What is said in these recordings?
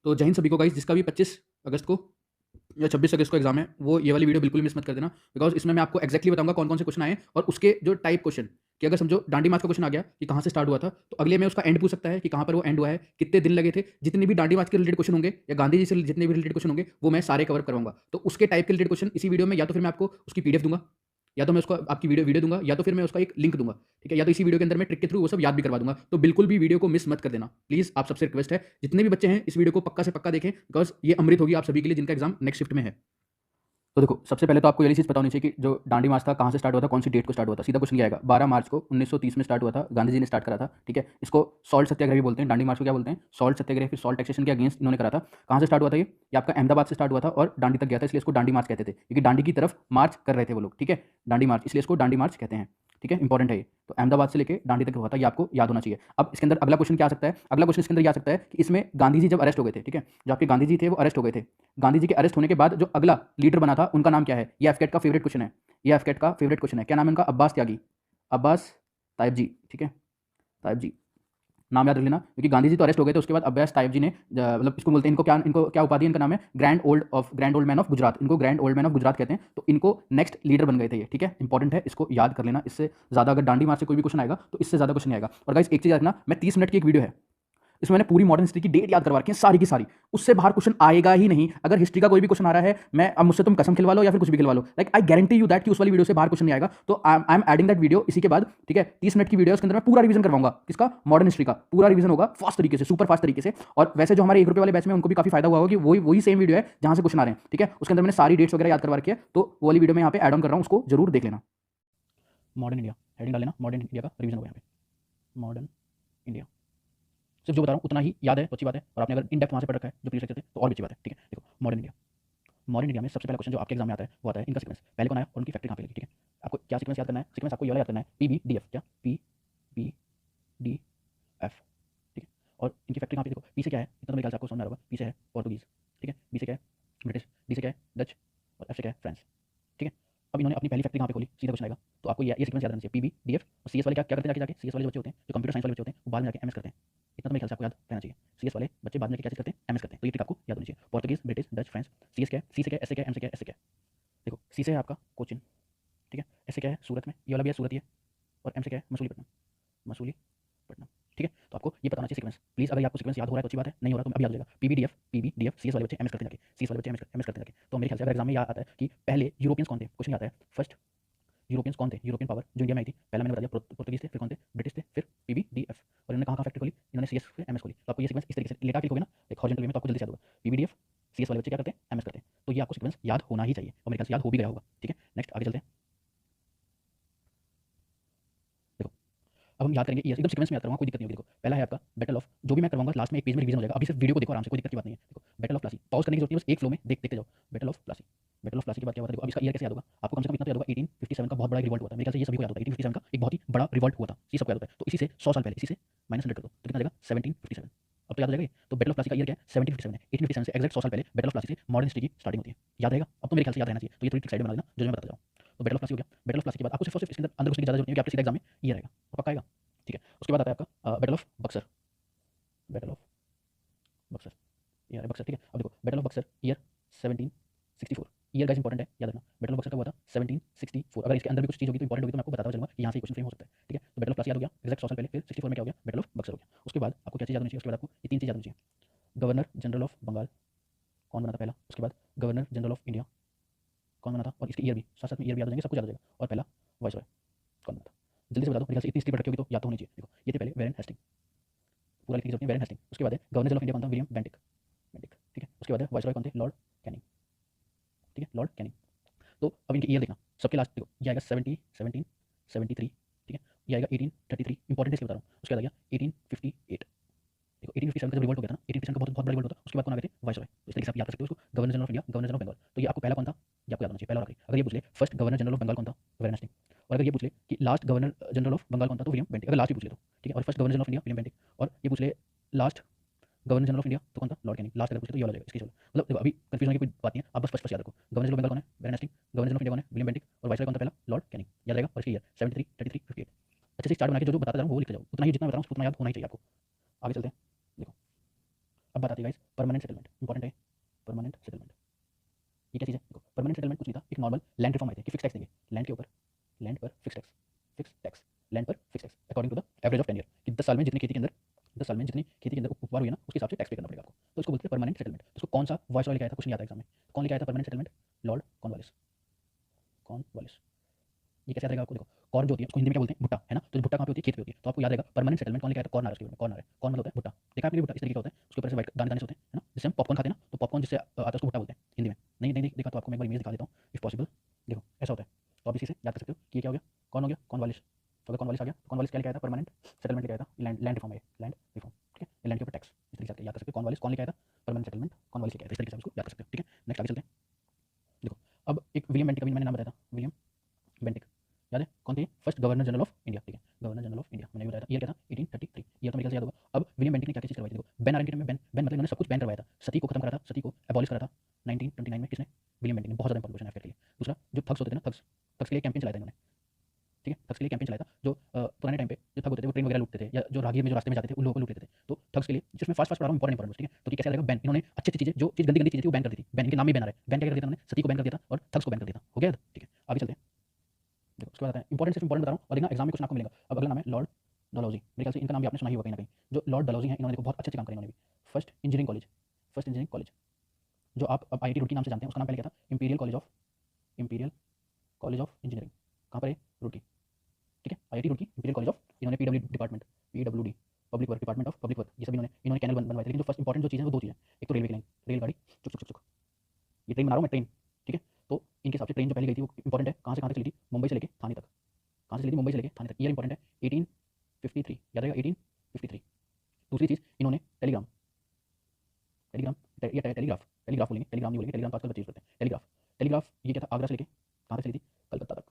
तो जय हिंद सभी को गाइस, जिसका भी 25 अगस्त को या 26 अगस्त को एग्जाम है वो ये वाली वीडियो बिल्कुल मिस मत कर देना। बिकॉज इसमें मैं आपको एक्जैक्टली बताऊंगा कौन कौन से क्वेश्चन आए और उसके जो टाइप क्वेश्चन कि अगर समझो डांडी मार्च का क्वेश्चन आ गया कि कहाँ से स्टार्ट हुआ था, तो अगले में उसका एंड पूछ सकता है कि कहाँ पर वो एंड हुआ है, कितने दिन लगे थे। जितने भी डांडी मार्च के रिलेटेड क्वेश्चन होंगे या गांधी जी से जितने भी रिलेटेड क्वेश्चन होंगे वो मैं सारे कवर करवाऊंगा। तो उसके टाइप के रिलेटेड क्वेश्चन इसी वीडियो में, या तो फिर मैं आपको उसकी पीडीएफ दूंगा, या तो मैं उसको आपकी वीडियो वीडियो दूंगा, या तो फिर मैं उसका एक लिंक दूंगा। ठीक है, या तो इसी वीडियो के अंदर मैं ट्रिक के थ्रू वो सब याद भी करवा दूंगा। तो बिल्कुल भी वीडियो को मिस मत कर देना प्लीज, आप सबसे रिक्वेस्ट है। जितने भी बच्चे हैं इस वीडियो को पक्का से पक्का देखें, बिकॉज ये अमृत होगी आप सभी के लिए जिनका एग्जाम नेक्स्ट शिफ्ट में है। तो देखो, सबसे पहले तो आपको ये चीज़ पता होनी चाहिए कि जो डांडी मार्च था कहाँ से स्टार्ट हुआ था, कौन सी डेट को स्टार्ट हुआ था। सीधा क्वेश्चन क्या आएगा, 12 मार्च को 1930 में स्टार्ट हुआ था, गांधी जी ने स्टार्ट करा था। ठीक है, इसको सॉल्ट सत्याग्रह भी बोलते हैं। डांडी मार्च को क्या बोलते हैं, सॉल्ट सत्याग्रह, फिर सॉल्ट टैक्सेशन के अगेंस्ट इन्होंने करा था। कहाँ से स्टार्ट हुआ था ये आपका अहमदाबाद से स्टार्ट हुआ था और डांडी तक गया था, इसलिए इसको डांडी मार्च कहते थे, क्योंकि डांडी की तरफ मार्च कर रहे थे वो लोग। ठीक है, डांडी मार्च, इसलिए इसको डांडी मार्च कहते हैं। ठीक है, इंपॉर्टेंट है ये। तो अहमदाबाद से लेकर डांडी तक हुआ था, ये आपको याद होना चाहिए। अब इसके अंदर अगला क्वेश्चन क्या आ सकता है, अगला क्वेश्चन इसके अंदर ये आ सकता है कि इसमें गांधी जी जब अरेस्ट हो गए थे, ठीक है, जो आपके गांधी जी थे वो अरेस्ट हो गए थे, गांधी जी के अरेस्ट होने के बाद जो अगला लीडर बना था उनका नाम क्या है। ये एफकेट का फेवरेट क्वेश्चन है, ये एफकेट का फेवरेट क्वेश्चन है। क्या नाम है उनका, अब्बास त्यागी, अब्बास तायब जी। ठीक है, तायब जी, नाम याद रख लेना, क्योंकि गांधी जी तो अरेस्ट हो गए थे, उसके बाद अब्बास तायब जी ने मतलब इसको बोलते हैं, इनको क्या उपाधि, इनका नाम है grand old man of Gujarat. इनको grand old man of Gujarat कहते हैं। तो इनको नेक्स्ट लीडर बन गए थे ये। ठीक है, इंपॉर्टेंट है, इसको याद कर लेना। इससे ज्यादा अगर डांडी मार्च से कोई भी क्वेश्चन आएगा तो इससे ज्यादा क्वेश्चन नहीं आएगा। और गाइस एक चीज याद रखना, मैं 30 मिनट की एक वीडियो है, इसमें मैंने पूरी मॉडर्न हिस्ट्री की डेट याद करवा रखी है सारी की सारी। उससे बाहर क्वेश्चन आएगा ही नहीं। अगर हिस्ट्री का कोई भी क्वेश्चन आ रहा है, मैं अब मुझसे तुम कसम खिलवा लो या फिर कुछ भी खिलवा लो, like I guarantee you that कि उस वाली वीडियो से बाहर क्वेश्चन नहीं आएगा। तो I am adding that video इसी के बाद। ठीक है, 30 मिनट की वीडियो, उसके अंदर मैं पूरा रिवीजन करवाऊंगा, किसका, मॉडर्न हिस्ट्री का पूरा रिवीजन होगा, फास्ट तरीके से, सुपर फास्ट तरीके से। और वैसे जो हमारे 1 रुपये वाले बैच में उनको भी काफी फायदा हुआ होगा कि वही वही सेम वीडियो है जहां से क्वेश्चन आ रहे हैं। ठीक है, उसके अंदर मैंने सारी डेट्स वगैरह याद करवा रखी है, तो वो वाली वीडियो में यहाँ पे एड ऑन कर रहा हूँ, उसको जरूर देख लेना। मॉडर्न इंडिया हेडिंग डाल लेना, मॉडर्न इंडिया का रिवीजन होगा यहाँ पे, मॉडर्न इंडिया। सिर्फ जो बता रहा हूँ उतना ही याद है तो अच्छी बात है, और आपने अगर इन डेप्थ वहाँ से पढ़ रखा है जो प्रीवियस लेक्चर थे तो और भी अच्छी बात है। ठीक है, देखो मॉडर्न इंडिया, मॉडर्न इंडिया में सबसे पहला क्वेश्चन जो आपके एग्जाम में आता है वो आता है इनका सीक्वेंस, पहले कौन आया और उनकी फैक्ट्री कहाँ पे लगी। ठीक है, आपको क्या सीक्वेंस याद करना है, सीक्वेंस आपको ये वाला याद करना है, PBDF, क्या PBDF। ठीक है, और इनकी फैक्ट्री कहाँ पे, देखो पी से क्या है, इतना तो मेरे ख्याल से आपको समझ में आ रहा होगा, पी से है पोर्तुगीज, ठीक है, बी से क्या है ब्रिटिश, डी से क्या है डच, और एफ से क्या है फ्रांस। ठीक है, अब इन्होंने अपनी पहली फैक्ट्री कहाँ पे खोली, सीधा क्वेश्चन आएगा। तो आपको ये सीक्वेंस याद रहना चाहिए, PBDF। और CS वाले क्या क्या करते हैं जाके, CS वाले जो बच्चे होते हैं, जो कंप्यूटर साइंस वाले बच्चे होते हैं, वो बाद में जाके MS करते हैं। इतना तो मेरे ख्याल से आपको याद रहना चाहिए, CS वाले बच्चे बाद में क्या करते हैं, MS करते हैं। तो ये ट्रिक आपको याद होनी चाहिए, Portuguese, British, Dutch, France. CS क्या है, C से क्या है, S से क्या है, M से क्या है, S से क्या है। देखो C से है आपका कोचिन, ठीक है, S से क्या है सूरत में, ये वाला भी है सूरत ही है, और M से क्या है मसूलीपट्टनम, मसूलीपट्टनम। ठीक है, तो आपको ये बताना चाहिए सीक्वेंस। प्लीज अगर आपको सीक्वेंस याद हो रहा है तो अच्छी बात है, नहीं हो रहा तो अभी याद हो जाएगा। PBDF CS वाले बच्चे MS करते हैं जाके, CS वाले बच्चे MS करते हैं जाके। तो मेरे ख्याल से अगर एग्जाम में याद आता है कि पहले यूरोपियंस कौन थे, क्वेश्चन आता है फर्स्ट यूरोपियंस कौन थे, यूरोपियन पावर जो इंडिया में आई थी, पहला मैंने बता दिया पोर्तुगीज थे, फिर कौन थे, ब्रिटिश थे, फिर PBDF। और इन्होंने कहाँ कहाँ फैक्ट्री खोली, इन्होंने CS से MS खोली। तो आपको ये सीक्वेंस इस तरीके से लेटा के लिखोगे ना एक हॉरिजॉन्टल वे में, तो आपको जल्दी से याद होगा। PBDF, CS वाले बच्चे क्या करते हैं, MS करते हैं। तो ये आपको सीक्वेंस याद होना ही चाहिए, और मेरे ख्याल से याद हो भी गया होगा। ठीक है, नेक्स्ट आगे चलते हैं। देखो अब हम याद करेंगे, ये एकदम सीक्वेंस में याद करूंगा, कोई दिक्कत नहीं होगी। देखो पहला है आपका बैटल ऑफ, जो भी मैं करवाऊंगा लास्ट में एक पेज में रिवीजन हो जाएगा। अभी सिर्फ वीडियो को देखो आराम से, कोई दिक्कत की बात नहीं है। देखो बैटल ऑफ प्लासी, पॉज करने की जरूरत नहीं है, बस एक फ्लो में देखते जाओ। Battle of Plassey, battle of Plassey के बाद क्या हुआ था, देखो अब इसका ईयर कैसे याद होगा आपको, कम से कम इतना तो याद होगा 1857 का बहुत बड़ा रिवॉल्ट हुआ था। मेरे ख्याल से ये सभी को याद होता है, 1857 का एक बहुत ही बड़ा रिवॉल्ट हुआ था, ये सबको याद होता है। तो इसी से 100 साल पहले, इसी से -100 कर दो तो कितना आ जाएगा 1757। अब तो याद हो जाएगा ये। तो बैटल ऑफ प्लासी का ईयर क्या है 1757 है, 1857 से एक्जैक्ट 100 साल पहले बैटल ऑफ प्लासी से मॉडर्न हिस्ट्री की स्टार्टिंग होती है। याद रहेगा, अब तो मेरे ख्याल से याद रहना चाहिए। तो ये थोड़ी ट्रिक साइड में बना देना जो मैं बताता जाऊँ। तो बैटल ऑफ प्लासी हो गया, बैटल ऑफ प्लासी के बाद आपको सिर्फ और सिर्फ इसके अंदर अंदर घुसने की ज़्यादा जरूरत नहीं है, कि आपके सीधा एग्जाम में ये रहेगा, तो पक्का आएगा। ठीक है, उसके बाद आता है आपका battle of Buxar, battle of Buxar, ये है बक्सर। ठीक है, अब देखो battle of Buxar year 1764, year guys important है, याद रखना। बैटल ऑफ बक्सर कब हुआ था 1764। अगर इसके अंदर भी कुछ चीज होगी तो इंपॉर्टेंट होगी तो मैं आपको बताता चलूंगा कि यहाँ से क्वेश्चन फ्रेम हो सकता है। ठीक है, तो बैटल ऑफ प्लासी याद हो गया एग्जैक्ट 100 साल पहले, फिर 64 में क्या हो गया, बैटल ऑफ बक्सर हो गया। उसके बाद आपको क्या चीज याद होनी चाहिए, उसके बाद आपको ये 3 चीज याद होनी चाहिए। गवर्नर जनरल ऑफ बंगाल कौन बना था पहला, उसके बाद गवर्नर जनरल ऑफ इंडिया कौन बना था, और इसके ईयर भी साथ साथ में ईयर भी याद हो जाएंगे, सब कुछ याद हो जाएगा। और पहला वाइसरॉय कौन बना था, जल्दी से बता दो, मेरे ख्याल से इतनी हिस्ट्री पढ़ रखी होगी तो याद तो होनी चाहिए। देखो ये थे पहले वेरेन हेस्टिंग, पूरा लिखने की जरूरत नहीं, वेरेन हेस्टिंग। उसके बाद है गवर्नर जनरल ऑफ इंडिया कौन था, विलियम बेंटिक, बेंटिक। ठीक है, उसके बाद है वाइसरॉय कौन थे, लॉर्ड कैनिंग। ठीक है, लॉर्ड कैनिंग। तो अब इनके ईयर देखना, सबके लास्ट देखो ये आएगा 1773। ठीक है, ये आएगा 1833, इंपॉर्टेंट इसलिए बता रहा हूँ। उसके बाद आ गया 1858। देखो 1857 का जब रिवोल्ट हो गया था ना, 1857 का बहुत बहुत बड़ा रिवोल्ट होता, उसके बाद कौन आ गए थे, वाइसरॉय। तो इस तरीके से आप याद कर सकते हो उसको, governor general of India, governor general of Bengal. तो ये आपको पहला कौन था, ये आपको याद होना चाहिए, पहला और आखिरी। अगर ये पूछ ले first governor general of Bengal कौन था, वेरेन हेस्टिंग। और अगर ये पूछ ले कि last governor general of Bengal कौन था, तो विलियम बेंटिक, अगर लास्ट भी पूछ ले तो। ठीक है, और first governor general of India William Bentinck, और ये पूछ ले last governor general of India तो कौन था, लॉर्ड कैनिंग। लास्ट अगर पूछे तो ये वाला हो जाएगा इसके चलो। मतलब देखो अभी कंफ्यूजन की कोई बात नहीं है, आप बस फर्स्ट याद रखो, गवर्नर जनरल ऑफ बंगाल कौन है, Warren Hasting, governor general of India कौन है, विलियम बेंटिक, और वाइसरॉय कौन था पहला, लॉर्ड कैनिंग। याद रहेगा, और इसकी ईयर 73, 33, 58। अच्छे से स्टार्ट बना के जो जो बताता जा रहा हूँ वो लिखते जाओ, उतना ही जितना बता रहा हूँ उतना याद होना ही चाहिए आपको। आगे चलते हैं। देखो अब बात आती है guys permanent permanent settlement important है। परमानेंट सेटलमेंट ये क्या चीज़ है? देखो परमानेंट सेटलमेंट कुछ नहीं था, एक नॉर्मल लैंड रिफॉर्म आई थी कि फिक्स टैक्स देंगे लैंड के ऊपर, लैंड पर fix tax, fix tax land पर fix tax according to the average of 10 year कि 10 साल में जितनी खेती के अंदर 10 साल में जितनी खेती के अंदर उपवार हुई है ना उसके हिसाब से टैक्स पे करना पड़ेगा आपको। तो इसको बोलते हैं परमानेंट सेटलमेंट। इसको कौन सा वॉइस लेके आया था, कुछ नहीं आता एग्जाम में, कौन लेके आया था permanent settlement? Lord Cornwallis. Cornwallis ये कैसे याद रहेगा आपको? देखो कॉर्न जो होती है उसको हिंदी में क्या बोलते हैं? भुट्टा, है ना? तो भुट्टा कहाँ पे होती है? खेत पे होती है। तो आपको याद रहेगा परमानेंट सेटलमेंट कौन लेके आया था? कॉर्न आ रहा है, कॉर्न आ रहा है, कॉर्न मतलब होता है भुट्टा। देखा आपने भुट्टा इस तरीके का होता है, उसके ऊपर से व्हाइट दाने दाने से होते हैं, है ना? जिससे हम पॉपकॉर्न खाते हैं ना, तो पॉपकॉर्न जिससे आता है उसको भुट्टा बोलते हैं हिंदी में। नहीं नहीं देखा तो आपको मैं एक बार इमेज दिखा देता हूँ इफ पॉसिबल। देखो ऐसा होता है, तो आप इसी से याद कर सकते हो कि ये क्या हो गया? कौन हो गया? कॉर्नवालिस। तो अगर कॉर्नवालिस आ गया तो कॉर्नवालिस क्या लेके आया था? परमानेंट सेटलमेंट लेके आया था, लैंड लैंड रिफॉर्म है, लैंड रिफॉर्म, ठीक है? लैंड के ऊपर टैक्स, इस तरीके से याद कर सकते हो। कॉर्नवालिस कौन लेके आया था? परमानेंट सेटलमेंट कॉर्नवालिस लेके आया था, इस तरीके से आप इसको याद कर सकते हो, ठीक है? नेक्स्ट आगे चलते हैं। देखो अब एक विलियम बेंटिक का भी मैंने नाम बताया था, विलियम बेंटिक याद है कौन थे? First governor general of India, ठीक है? गवर्नर जनरल ऑफ इंडिया मैंने बताया था। ईयर क्या था? 1833। ईयर तो मेरे ख्याल से याद होगा। अब विलियम बेंटिक ने क्या क्या चीज़ करवाई थी? देखो बैन आर्मी के टाइम में बैन मतलब इन्होंने सब कुछ बैन करवाया था। सती को खत्म करा था, सती को एबॉलिश करा था 1929 में। किसने? विलियम बेंटिक ने। बहुत ज़्यादा इंपॉर्टेंट क्वेश्चन है आपके लिए। दूसरा जो थग्स होते थे ना, थग्स, थग्स के लिए कैंपेन चलाया था इन्होंने, ठीक है? थग्स के लिए कैंपेन चलाया था। जो पुराने टाइम पे जो थग होते थे वो ट्रेन वगैरह लूटते थे या जो राहगीर में जो रास्ते में जाते थे उन लोगों को लूट लेते थे। तो थग्स के लिए जिसमें फास्ट फास्ट पढ़ा रहा हूँ इंपॉर्टेंट, ठीक है? तो ये कैसे आएगा? बैन इन्होंने अच्छी अच्छी चीज़ें जो चीज़ गंदी गंदी चीज़ें थी वो बैन कर दी थी। बैन इनके नाम ही बैन आ रहा है। बैन क्या कर दिया था उन्होंने? सती को बैन कर दिया था और थग्स को बैन कर दिया था। हो गया? ठीक है आगे चलते हैं। देखो उसके बाद आता है इंपॉर्टेंट, सिर्फ इंपॉर्टेंट बता रहा हूँ और देखना एग्जाम में कुछ आपको मिलेगा। अब अगला नाम है लॉर्ड डलहौजी। मेरे ख्याल से इनका नाम भी आपने सुना ही होगा कहीं ना कहीं। जो लॉर्ड डलहौजी हैं इन्होंने देखो बहुत अच्छे अच्छे काम करे इन्होंने भी। First engineering college, first engineering college जो आप अब IIT रुड़की नाम से जानते हैं, उसका नाम पहले क्या था? Imperial college of, imperial college of engineering. कहाँ पर है? रुड़की, ठीक है? IIT Roorkee imperial college of, इन्होंने PW department, PWD public work, department of public work, ये सभी इन्होंने कैनल बनवाए थे। लेकिन जो फर्स्ट इंपॉर्टेंट जो चीज़ है वो दो चीज़ें, एक तो रेलवे की लाइन, रेलगाड़ी चुक चुक चुक चुक, ये ट्रेन बना रहा हूँ मैं, ट्रेन, ठीक है? तो इनके हिसाब से ट्रेन जो पहले गई थी वो इंपॉर्टेंट है। कहाँ से कहाँ तक चली थी? मुंबई से लेके थाने तक। कहाँ से चली थी? मुंबई से लेके थाने तक। ईयर इंपॉर्टेंट है 1853, याद रहेगा 1853। दूसरी चीज़ इन्होंने टेलीग्राम, टेलीग्राम या टेलीग्राफ, टेलीग्राफ बोलेंगे, टेलीग्राम नहीं बोलेंगे, टेलीग्राम तो आजकल बच्चे यूज करते हैं। टेलीग्राफ, टेलीग्राफ ये क्या था? आगरा से लेके कहाँ तक चली थी? कलकत्ता तक,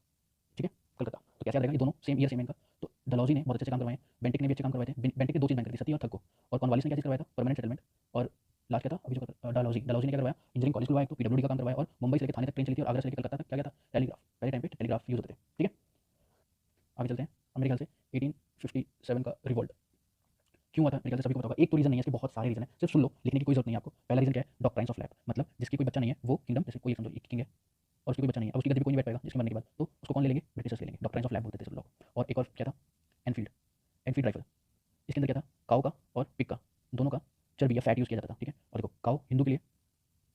ठीक है? कलकत्ता। तो कैसे याद रहेगा? ये दोनों सेम ईयर सेम इनका। तो डलहौजी ने बहुत अच्छे काम करवाए हैं, बेंटिक ने भी अच्छे काम करवाए थे। बेंटिक ने दो चीज़ बैन कर दी, सती और थग को। और कॉर्नवालिस ने क्या चीज़ करवाया था? Permanent settlement. और लास्ट क्या था अभी जो डलहौजी, डलहौजी ने क्या करवाया? इंजीनियरिंग कॉलेज खुलवाया, तो PWD का काम करवाया। और मुंबई से लेकर थाने तक ट्रेन चली थी और आगरा से लेकर कलकत्ता तक क्या क्या था? टेलीग्राफ। पहले टाइम पे टेलीग्राफ यूज होते थे, ठीक है? आगे चलते हैं। अब मेरे ख्याल से 1857 का रिवोल्ट क्यों हुआ था? मेरे ख्याल से सभी को पता होगा। एक तो रीजन नहीं है, इसके बहुत सारे रीजन है, सिर्फ सुन लो, लिखने की कोई जरूरत नहीं है आपको। पहला रीजन क्या है? डॉक्ट्राइन्स ऑफ लैब, मतलब जिसकी कोई बच्चा नहीं है वो किंगडम, जैसे कोई समझो एक किंग है और उसकी कोई बच्चा नहीं है, अब उसकी गद्दी पे कोई नहीं बैठ पाएगा जिसके मरने के बाद, तो उसको कौन ले लेंगे? ब्रिटिशर्स ले लेंगे। डॉक्ट्राइन्स ऑफ लैब बोलते थे सब लोग। और एक और क्या था? Enfield, Enfield rifle. इसके अंदर क्या था? काऊ का और पिग का, दोनों का चर्बी या फैट यूज किया जाता था, ठीक है? और देखो काऊ हिंदू के लिए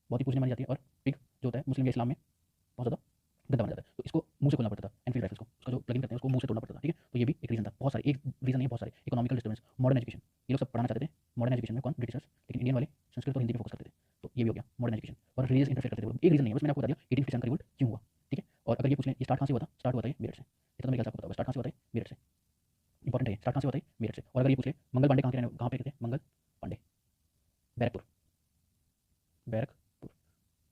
बहुत ही पूजनीय मानी जाती है और पिग जो होता है मुस्लिम या इस्लाम में बहुत ज़्यादा गंदा माना जाता है। तो इसको मुंह से खोलना पड़ता था, एनफील्ड राइफल्स को, उसका जो प्लगिंग करते हैं उसको मुंह से तोड़ना पड़ता था, ठीक है? तो ये भी एक रीजन था। बहुत सारे, एक रीजन नहीं, बहुत सारे। इकोनॉमिकल डिस्टर्बेंस, मॉडर्न एजुकेशन, ये लोग सब पढ़ाना चाहते थे मॉडर्न एजुकेशन में, कौन? ब्रिटिशर्स। लेकिन इंडियन वाले संस्कृत और हिंदी पे फोकस करते थे, तो ये भी हो गया मॉडर्न एजुकेशन। और रिलीजियस इंटरफेयर करते थे वो लोग। एक रीजन नहीं है, बस मैंने आपको बता दिया 1857 का रिवोल्ट क्यों हुआ, ठीक है? और अगर ये पूछ लें ये स्टार्ट कहाँ से हुआ था? स्टार्ट हुआ था ये मेरठ से। इतना तो मेरे ख्याल से आपको पता होगा, स्टार्ट कहाँ से हुआ था? मेरठ से। इंपॉर्टेंट है, स्टार्ट कहाँ से हुआ था? मेरठ से। और अगर ये पूछ ले मंगल पांडे कहाँ पे थे? मंगल पांडे बैरकपुर, बैरकपुर,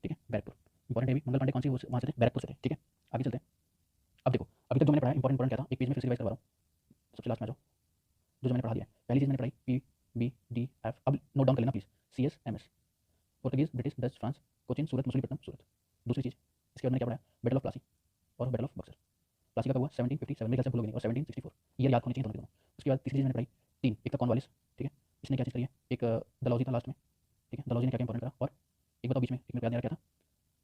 ठीक है? बैरकपुर इंपॉर्टेंट है भी। मंगल पांडे कौन सी वहाँ से थे? बैरकपुर से थे, ठीक है? आगे चलते हैं। अब देखो अभी तक जो मैंने पढ़ा इंपॉर्टेंट क्या था, एक पेज में फिर से रिवाइज करवा रहा हूँ। सबसे लास्ट में आ जाओ, जो मैंने पढ़ा दिया है। पहली चीज़ मैंने पढ़ाई PBDF, अब नोट डाउन कर लेना please. CSMS, Portuguese, British, Dutch, France, Cochin, Surat, Masulipatnam, Surat. दूसरी चीज़ इसके बाद मैंने क्या पढ़ा? बैटल ऑफ प्लासी और बैटल ऑफ बक्सर। प्लासी का कब हुआ? 1757, मेरे ख्याल से भूलोगे नहीं, और 1764, ईयर याद होनी चाहिए दोनों के दोनों। उसके बाद तीसरी चीज़ मैंने पढ़ाई तीन, एक था कॉर्नवालिस, ठीक है? इसने क्या चीज़ करी है? एक डलहौजी था लास्ट में, ठीक है? डलहौजी ने क्या क्या इंपॉर्टेंट करा? और एक बताओ बीच में, एक मेरे याद नहीं आ रहा क्या था,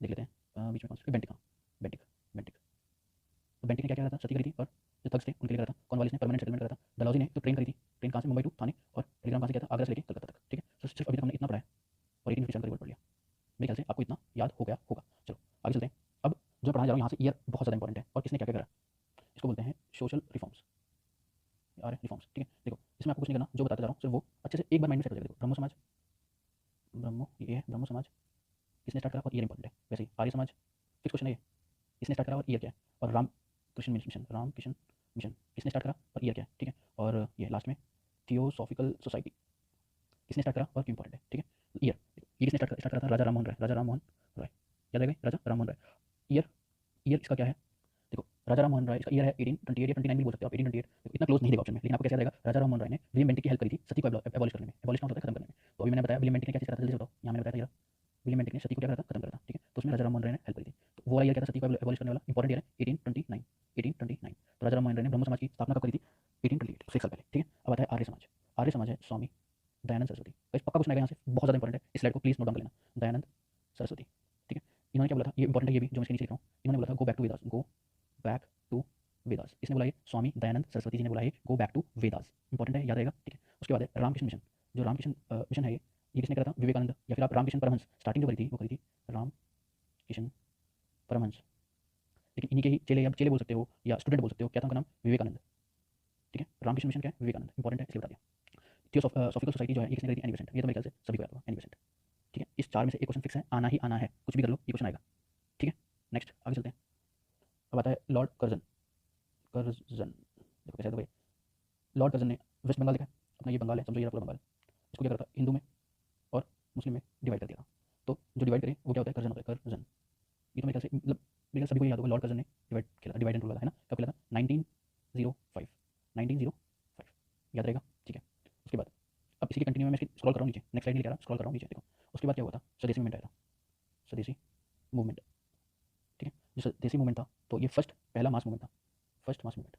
देख लेते हैं। बीच में कौन सा? बेंटिक, हाँ बेंटिक, बेंटिक। तो बेंटिक ने क्या क्या करा था? सती करी थी और जो थग्स थे उनके लिए करा था। कॉर्नवालिस ने परमानेंट सेटलमेंट करा था। डलहौजी ने तो ट्रेन करी थी, ट्रेन कहाँ से? मुंबई टू थाने। और टेलीग्राम कहाँ से किया था? आगरा से लेके कलकत्ता तक, ठीक है? तो सिर्फ अभी तक हमने इतना पढ़ा है और 1857 का रिवोल्ट पढ़ लिया। मेरे ख्याल से आपको इतना याद हो गया होगा। चलो आगे चलते हैं। अब जो पढ़ाने जा रहा हूँ यहाँ से ईयर बहुत ज़्यादा इंपॉर्टेंट है और किसने क्या क्या करा, इसको बोलते हैं सोशल रिफॉर्म्स, यार रिफॉर्म्स, ठीक है? देखो इसमें आपको कुछ नहीं करना, जो बताते जा रहा हूँ सिर्फ वो अच्छे से एक बार माइंड में सेट हो जाएगा। देखो ब्रह्मो समाज, ब्रह्मो ये है ब्रह्मो समाज, किसने स्टार्ट करा और ईयर इंपॉर्टेंट है। वैसे ही आर्य समाज, फिक्स क्वेश्चन है ये, किसने स्टार्ट करा और ईयर क्या है। और रामकृष्ण मिशन, रामकृष्ण मिशन किसने स्टार्ट करा और ईयर क्या है, ठीक है? और ये लास्ट में थियोसॉफिकल सोसाइटी किसने स्टार्ट करा और क्यों इंपॉर्टेंट है, ठीक है? ईयर ये किसने स्टार्ट करा था? राजा राममोहन राय, राजा राममोहन राय, याद रहेगा? राजा राममोहन राय। ईयर, ईयर इसका क्या है? देखो राजा राममोहन राय, इसका ईयर है 1828 या 29 भी बोल सकते हो आप, 1828। देखो इतना क्लोज नहीं देगा ऑप्शन में, लेकिन आपको कैसे याद रहेगा? राजा राममोहन राय ने विलियम बेंटिक की हेल्प करी थी सती को एबॉलिश करने में। एबॉलिश होता है खत्म करने में। तो अभी मैंने बताया विलियम बेंटिक ने क्या चीज़ करा था, जल्दी से बताओ। यहाँ मैंने बताया था विलियम बेंटिक ने सती को क्या करा था? खत्म करा था, ठीक है? तो उसमें राजा राममोहन राय ने हेल्प करी थी। तो वो ईयर क्या था सती को एबॉलिश करने वाला? इंपॉर्टेंट ईयर है 1829, 1829। तो राजा राममोहन राय ने ब्रह्म समाज की स्थापना कब करी थी? 1828, 100 साल पहले, ठीक है? अब आता है आर्य समाज। आर्य समाज है स्वामी दयानंद सरस्वती। गाइस पक्का क्वेश्चन आएगा यहाँ से, बहुत ज़्यादा इंपॉर्टेंट है, इस स्लाइड को प्लीज़ नोट डाउन कर लेना। दयानंद सरस्वती, ठीक है। इन्होंने क्या बोला था, ये इंपॉर्टेंट है, ये भी जो मैं इसके नीचे लिख रहा हूँ। इन्होंने बोला था go back to Vedas, go back to Vedas. इसने बोला ये स्वामी दयानंद सरस्वती जी ने बोला है go back to Vedas, important है, याद रहेगा, ठीक है। उसके बाद है रामकृष्ण मिशन। जो रामकृष्ण मिशन है ये किसने करा था, विवेकानंद, या फिर आप रामकृष्ण परमहंस, स्टार्टिंग जो करी थी वो करी थी रामकृष्ण परमहंस, लेकिन इन्हीं के ही चेले, या चेले बोल सकते हो या स्टूडेंट बोल सकते हो, क्या था उनका नाम, विवेकानंद, ठीक है। रामकृष्ण मिशन क्या है, विवेकानंद, इंपॉर्टेंट है इसलिए बता दिया। थियोसॉफिकल सोसाइटी जो है ये किसने करी थी, एनी बेसेंट, ये तो मेरे ख्याल से सभी को याद होगा, एनी बेसेंट, ठीक है। इस चार में से एक क्वेश्चन फिक्स है, आना ही आना है, कुछ भी कर लो ये क्वेश्चन आएगा, ठीक है। नेक्स्ट आगे चलते हैं। अब आता है लॉर्ड कर्जन। कर्जन देखो कैसे है, तो भाई लॉर्ड कर्जन ने वेस्ट बंगाल देखा है, अपना ये बंगाल है, समझो ये पूरा बंगाल, इसको क्या करा था, हिंदू में और मुस्लिम में डिवाइड कर दिया था। तो जो डिवाइड करे वो क्या होता है, कर्जन होता है, कर्जन। ये तो मेरे ख्याल से मतलब मेरे ख्याल सभी को याद होगा, लॉर्ड कर्जन ने डिवाइड खेला, डिवाइड एंड रूल वाला है ना, कब खेला था, 1905, 1905, याद रहेगा, ठीक है। उसके बाद अब इसी के कंटिन्यू में मैं स्क्रॉल कर रहा हूँ नीचे, नेक्स्ट स्लाइड नहीं लिखा रहा, स्क्रॉल कर रहा हूँ नीचे, देखो उसके बाद क्या हुआ था, स्वदेशी मूवमेंट आया था, स्वदेशी मूवमेंट, ठीक है। जो स्वदेशी मूवमेंट था तो ये फर्स्ट पहला मास मूवमेंट था, फर्स्ट मास मूवमेंट,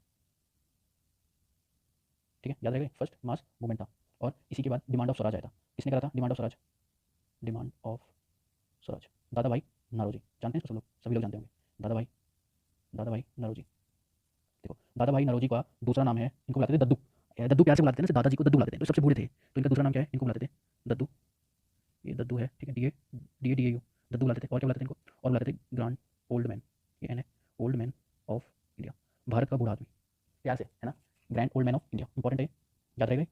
ठीक है, याद रहेगा, फर्स्ट मास मूवमेंट था। और इसी के बाद डिमांड ऑफ स्वराज आया था, किसने करा था demand of Swaraj, demand of Swaraj, दादा भाई नारोजी, जानते हैं सब लोग, सभी लोग जानते होंगे, दादा भाई, दादा भाई नारोजी। देखो दादा भाई नौरोजी का दूसरा नाम है, इनको बुलाते थे दद्दू, दद्दू प्यार से बुलाते थे ना, दादाजी को दद्दू बुलाते थे, तो सबसे बूढ़े थे, तो इनका दूसरा नाम क्या है, इनको बुलाते थे दद्दू, ये दद्दू है, ठीक है, D A D A D A U, Daddu बुलाते थे। और क्या बुलाते थे इनको, और बुलाते थे ग्रांड ओल्ड मैन, ये एन है, old man of India, Bharat का बूढ़ा आदमी, प्यार से, है ना, grand old man of India, important है, याद रहेगा।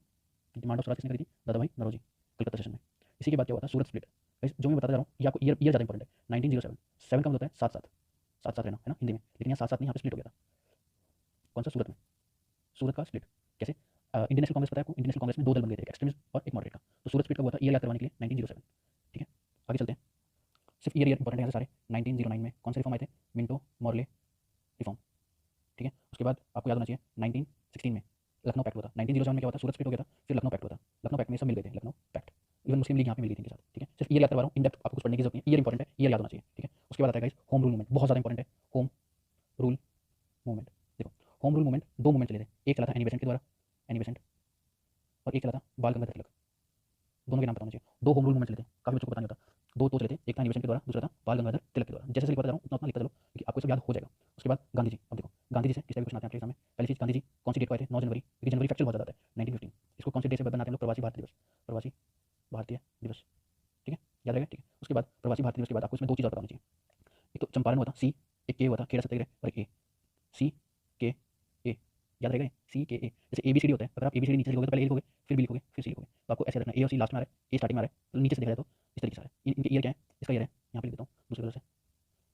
डिमांड ऑफ स्वराज किसने करी थी, दादा भाई नौरोजी, कलकत्ता सेशन में। इसी के बाद क्या हुआ था, सूरत स्प्लिट, जो मैं बताता जा रहा हूँ ये आपको ईयर ईयर ज़्यादा इंपॉर्टेंट है, 1907, 7 का मतलब होता है साथ साथ, साथ साथ रहना, है ना हिंदी में, लेकिन यहाँ साथ साथ नहीं, यहाँ पे स्प्लिट हो गया था, कौन सा, सूरत में, सूरत का स्प्लिट कैसे, इंडियन नेशनल कांग्रेस पता है आपको, इंडियन नेशनल कांग्रेस में दो दल बन गए थे, एक एक्सट्रीमिस्ट और एक मॉडरेट का, तो सूरत स्प्लिट कब हुआ था, ईयर याद करवाने के लिए 1907, ठीक है। आगे चलते हैं, सिर्फ ईयर ईयर इंपॉर्टेंट है सारे। 1909 में कौन से रिफॉर्म आए थे, मिंटो मॉर्ले रिफॉर्म, ठीक है। उसके बाद आपको याद होना चाहिए 1916 में लखनऊ पैक्ट हुआ था, 1907 में क्या हुआ था, सूरत स्प्लिट हो गया था, फिर लखनऊ पैक्ट हुआ था, लखनऊ पैक्ट में सब मिल गए थे, लखनऊ पैक्ट, इवन मुस्लिम लीग यहाँ पे मिल गई थी इनके साथ, ठीक है। सिर्फ ईयर याद करवा रहा हूँ, इन डेप्थ आपको कुछ पढ़ने की जरूरत नहीं है, ईयर इंपॉर्टेंट है, ईयर याद होना चाहिए, ठीक है। उसके बाद आता है गाइस होम रूल मूवमेंट, बहुत ज़्यादा इंपॉर्टेंट है, होम रूल मूवमेंट। देखो होम रूल मूवमेंट दो मूवमेंट चले थे, एक चला था एनी बेसेंट के द्वारा, एनी बेसेंट, और एक चला था बाल गंगाधर तिलक, दोनों के नाम पता होना चाहिए, दो होम रूल मूवमेंट चले थे, काफी बच्चों को पता नहीं होता, दो तो चले थे, एक था एनी बेसेंट के द्वारा, दूसरा था बाल गंगाधर तिलक के द्वारा, जैसे जैसे लिखता जा रहा हूँ उतना उतना लिखता चलो क्योंकि आपको सब याद हो जाएगा। उसके बाद गांधी जी, अब देखो गांधी जी से किस टाइप क्वेश्चन आते हैं आपके एग्जाम में, पहली चीज गांधी जी कौन सी डेट को आए थे, 9 जनवरी, क्योंकि जनवरी फैक्चुअल बहुत ज्यादा आता है, 1915, इसको कौन सी डेट से बनाते हैं लोग, प्रवासी भारतीय दिवस, प्रवासी भारतीय दिवस, ठीक है, याद रहेगा, ठीक है। उसके बाद प्रवासी भारतीय दिवस के बाद आपको इसमें दो चीज़ और पता होनी चाहिए, एक तो चंपारण हुआ था, सी, एक के हुआ था, खेड़ा सत्याग्रह, और एक ए, सी के ए, याद रहेगा, सी के ए, जैसे ए बी सी डी होता है, अगर आप ए बी सी डी नीचे से लिखोगे तो पहले ए लिखोगे, फिर बी लिखोगे, फिर सी लिखोगे, तो आपको ऐसे रखना है, ए और सी लास्ट में आ रहा है, ए स्टार्टिंग में आ रहा है, तो नीचे से देखा जाए तो इस तरीके से आ रहा है, इनके ईयर क्या है, इसका ईयर है, यहाँ पे लिख देता हूँ दूसरी तरह से,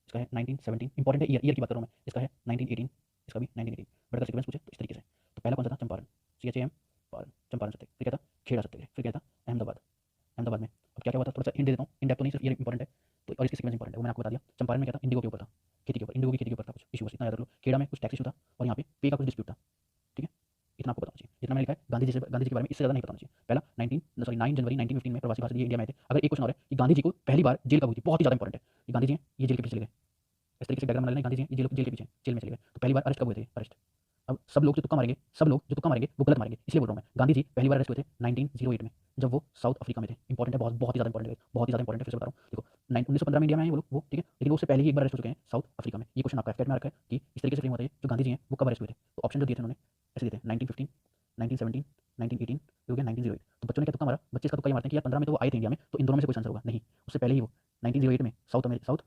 इसका है 1917, इंपॉर्टेंट है, ईयर ईयर की बात कर रहा हूँ मैं, इसका है 1918, इसका भी 1918, बट अगर सीक्वेंस पूछे तो इस तरीके से, तो पहला कौन सा था, Champaran, C H A M, पारण, चंपारण सत्याग्रह, फिर क्या था, खेड़ा सत्याग्रह, फिर क्या था, अहमदाबाद, अहमदाबाद में। अब क्या क्या हुआ था, थोड़ा सा हिंट दे देता हूँ, इन डेप्थ तो नहीं, सिर्फ ईयर इंपॉर्टेंट है, तो और इसकी सीक्वेंस इंपॉर्टेंट है, वो मैंने आपको बता दिया। चंपारण में क्या था, इंडिगो के ऊपर था, खेती के ऊपर, इंडिगो की खेती के ऊपर था कुछ इशू, बस इतना याद रख लो। खेड़ा में कुछ टैक्स इशू था, और यहाँ पे का कुछ डिस्प्यूट था, ठीक है, इतना आपको पता होना चाहिए, जितना मैंने लिखा है। गांधी जी के बारे में इससे ज़्यादा नहीं पता होना चाहिए। पहला 9 जनवरी 1915 में प्रवासी भारतीय इंडिया में आए थे। अगर एक क्वेश्चन और है कि गांधी जी को पहली बार जेल कब हुई थी, बहुत ही ज़्यादा इंपॉर्टेंट है, कि गांधी जी हैं ये जेल के पीछे चले गए, इस तरीके से डायग्राम बना लेना, गांधी जी हैं ये जेल के पीछे जेल में चले गए, तो पहली बार अरेस्ट कब हुए थे, अरेस्ट। अब सब लोग जो तुक्का मारेंगे, सब लोग जो तुक्का मारेंगे वो गलत मारेंगे, इसलिए बोल रहा हूँ मैं, गांधी जी पहली बार अरेस्ट हुए थे 1908 में, जब वो साउथ अफ्रीका में थे, इंपॉर्टेंट है, बहुत बहुत ही ज़्यादा इंपॉर्टेंट है, बहुत ही ज़्यादा इंपॉर्टेंट है, फिर से बता रहा हूँ। देखो 1915 में इंडिया में आए वो लोग, वो ठीक है, लेकिन वो उससे पहले ही एक बार अरेस्ट हो चुके हैं साउथ अफ्रीका में। ये क्वेश्चन आपका एफकेट में आ रखा है कि इस तरीके से फ्रेम होता है, जो गांधी जी हैं वो कब अरेस्ट हुए थे, तो ऑप्शन जो दिए थे उन्होंने ऐसे दिए थे, 1915, 1917, 1918, हो गया 1908। तो बच्चों ने क्या तुक्का मारा, बच्चे इसका तुक्का ये मारते हैं कि यार 15 में तो वो आए थे इंडिया में, तो इन दोनों में से कोई आंसर होगा, नहीं, उससे पहले ही वो 1908 में साउथ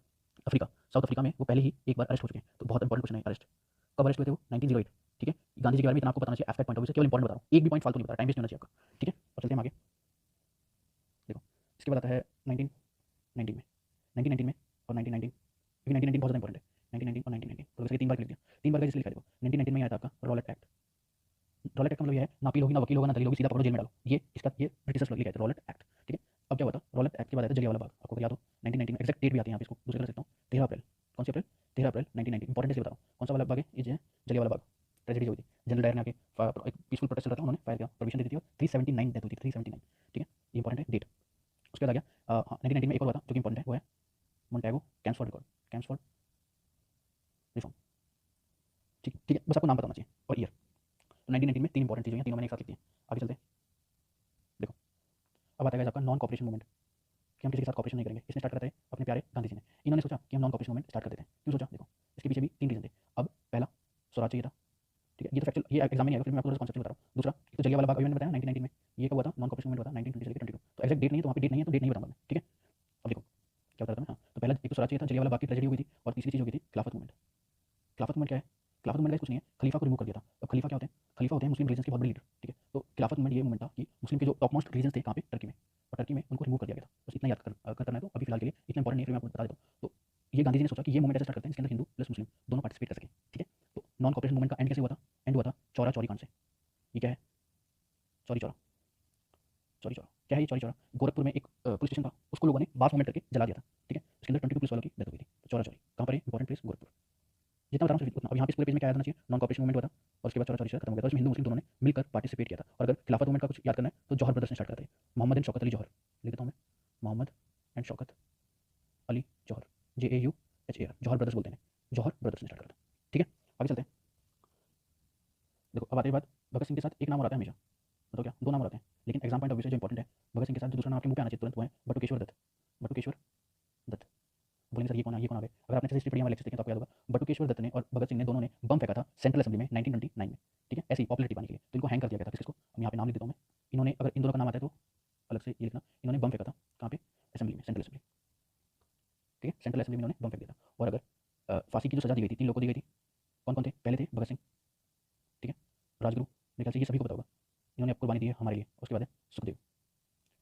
अफ्रीका में वो पहले ही एक बार अरेस्ट हो चुके हैं, तो बहुत इंपॉर्टेंट क्वेश्चन है, अरेस्ट कब अरेस्ट हुए थे वो, 1908, ठीक है। गांधी जी के बारे में इतना आपको बताना चाहिए, एफेक्ट पॉइंट ऑफ व्यू से, केवल इंपॉर्टेंट बता रहा हूँ, एक भी पॉइंट फालतू नहीं बता रहा, टाइम वेस्ट नहीं होना चाहिए आपका, ठीक है। और चलते हैं आगे, देखो इसके बाद आता है 1919 में, 1919 में और 1919, क्योंकि 1919 बहुत ज़्यादा इंपॉर्टेंट है, 1919 और 1919, तो वैसे तीन बार लिख दिया, तीन बार का जिसलिए लिखा देखो, 1919 में आया था आपका रॉलेट एक्ट, रॉलेट एक्ट का मतलब ये है, ना अपील होगी, ना वकील होगा, ना दलील होगी, सीधा पकड़ो जेल में डालो, ये इसका ये ब्रिटिशर्स लिखा है रॉलेट एक्ट, ठीक है। अब क्या हुआ था, रॉलेट एक्ट के बाद आया था जलियांवाला बाग, आपको याद हो 1919 में, एक्जैक्ट डेट भी आती है यहाँ पे, इसको दूसरे कर सकता हूँ, 13 अप्रैल, कौन सी अप्रैल, 13 अप्रैल 1919, इंपॉर्टेंट इसलिए बता रहा हूँ, कौन सा वाला बाग है, ये जो है जलियांवाला बाग, ट्रेजेडी जो हुई थी, जनरल डायर ने आके एक पीसफुल प्रोटेस्ट चल रहा था, उन्होंने फायर किया, परमिशन दी थी, और 379 डेथ हुई थी, 379, ठीक है, ये इंपॉर्टेंट है डेट। उसके बाद आ गया 1919 में एक और हुआ था जो कि इंपॉर्टेंट है, वो है Montague Chelmsford record, Chelmsford reform, ठीक ठीक है, बस आपको नाम पता होना चाहिए और ईयर। तो 1919 में तीन इंपॉर्टेंट चीज़ें हैं, तीनों मैंने एक साथ लिखी हैं, आगे चलते हैं। देखो अब आता है आपका नॉन कॉपरेशन मूवमेंट, कि हम किसी के साथ कॉपरेशन नहीं करेंगे। इसने स्टार्ट करते थे अपने प्यारे गांधी जी ने। इन्होंने सोचा कि हम नॉन कॉपरेशन मूवमेंट स्टार्ट कर देते हैं। क्यों सोचा? देखो, इसके पीछे भी 3 रीज़न थे। अब पहला, स्वराज चाहिए था, ठीक है? ये तो फैक्चुअल, ये एग्जाम में नहीं आएगा, फिर मैं आपको कॉन्सेप्ट बता रहा हूँ। दूसरा, एक तो जलियांवाला बाग अभी मैंने बताया 1919 में, ये कब हुआ था? नॉन कॉपरेशन मूवमेंट हुआ था 1920 से लेकर 22। तो एग्जैक्ट डेट नहीं है, तो वहाँ पे डेट नहीं है, तो डेट नहीं बताऊंगा मैं, ठीक है? अब देखो क्या बता रहा था मैं। हाँ, तो पहला एक तो स्वराज चाहिए था, जलियांवाला बाग की ट्रेजेडी हुई थी, और तीसरी चीज़ हो गई थी खिलाफत मूवमेंट। खिलाफत मूवमेंट क्या है? खिलाफत मूवमेंट कुछ नहीं है, खलीफा को रिमूव कर दिया था। अब खलीफा क्या होते हैं? खलीफा होते हैं मुस्लिम रीजन्स के बहुत बड़े लीडर, ठीक है? तो खिलाफत मूवमेंट ये मूवमेंट था कि मुस्लिम के जो टॉप मोस्ट रीजन्स थे कहाँ पे? टर्की में, और टर्की में उनको रिमूव कर दिया गया था। बस इतना याद करना है, तो अभी फिलहाल के लिए इतना इंपॉर्टेंट नहीं है, फिर मैं आपको बता देता हूँ। तो ये गांधी जी ने सोचा कि ये मूवमेंट ऐसे स्टार्ट करते हैं इसके अंदर हिंदू प्लस मुस्लिम दोनों पार्टिसिपेट कर सकें, ठीक है? तो नॉन कॉपरेशन मूवमेंट का एंड कैसे हुआ था? एंड हुआ था चौरा चौरी कांड से। ये क्या है? चौरी चौरा, चौरी चौरा क्या है? ये चौरी चौरा गोरखपुर में एक पुलिस स्टेशन था, उसको लोगों ने बास मूवमेंट करके जला दिया था, ठीक है? उसके अंदर 22 पुलिस वालों की डेथ हो गई थी। तो चौरा चौरी कहाँ पर है? Important place Gorakhpur. जितना बता रहा हूँ सिर्फ उतना। अब यहाँ पे इस पूरे पेज में क्या याद होना चाहिए? नॉन कॉपरेशन मूवमेंट हुआ था, और उसके बाद चौरा चौरी से खत्म हो गया था। उसमें हिंदू मुस्लिम दोनों ने मिलकर पार्टिसिपेट किया था। और अगर खिलाफत मूवमेंट का कुछ याद करना है तो जौहर ब्रदर्स ने स्टार्ट करा था। मोहम्मद एंड शौकत अली जौहर, लिख देता हूँ मैं, Mohammad and Shaukat Ali Jauhar, JAUHAR, Jauhar brothers बोलते हैं, जौहर ब्रदर्स ने स्टार्ट करा था, ठीक है? आगे चलते हैं। देखो अब आते हैं बात, भगत सिंह के साथ एक नाम और आता है हमेशा, बताओ क्या? 2 नाम और आते हैं, लेकिन एग्जाम पॉइंट ऑफ व्यू से जो इंपॉर्टेंट है, भगत सिंह के साथ जो दूसरा नाम आपके मुंह पे आना चाहिए तुरंत, वो है बटुकेश्वर दत्त। बटुकेश्वर दत्त, बोलेंगे सर ये कौन है, ये कौन आ गए? अगर आपने हिस्ट्री पढ़ी हमारे लेक्चर देखे तो आपको याद होगा, बटुकेश्वर दत्त ने और भगत सिंह ने दोनों ने बम फेंका था सेंट्रल असेंबली में 1929 में, ठीक है? ऐसी पॉपुलरिटी पाने के लिए। तो इनको हैंग कर दिया गया था, किसको? अब यहाँ पे नाम लिख देता हूँ मैं। इन्होंने, अगर इन दोनों का नाम आता है तो अलग से ये लिखना, इन्होंने बम फेंका था कहाँ पे? असेंबली में, सेंट्रल असेंबली, ठीक है? सेंट्रल असेंबली में इन्होंने बम फेंक दिया था। और अगर फांसी की जो सजा दी गई थी 3 लोगों को दी गई थी, कौन कौन थे? पहले थे भगत सिंह, ठीक है? राजगुरु, मेरे ख्याल से ये सभी को पता होगा, इन्होंने कुर्बानी दी है हमारे लिए। उसके बाद है सुखदेव,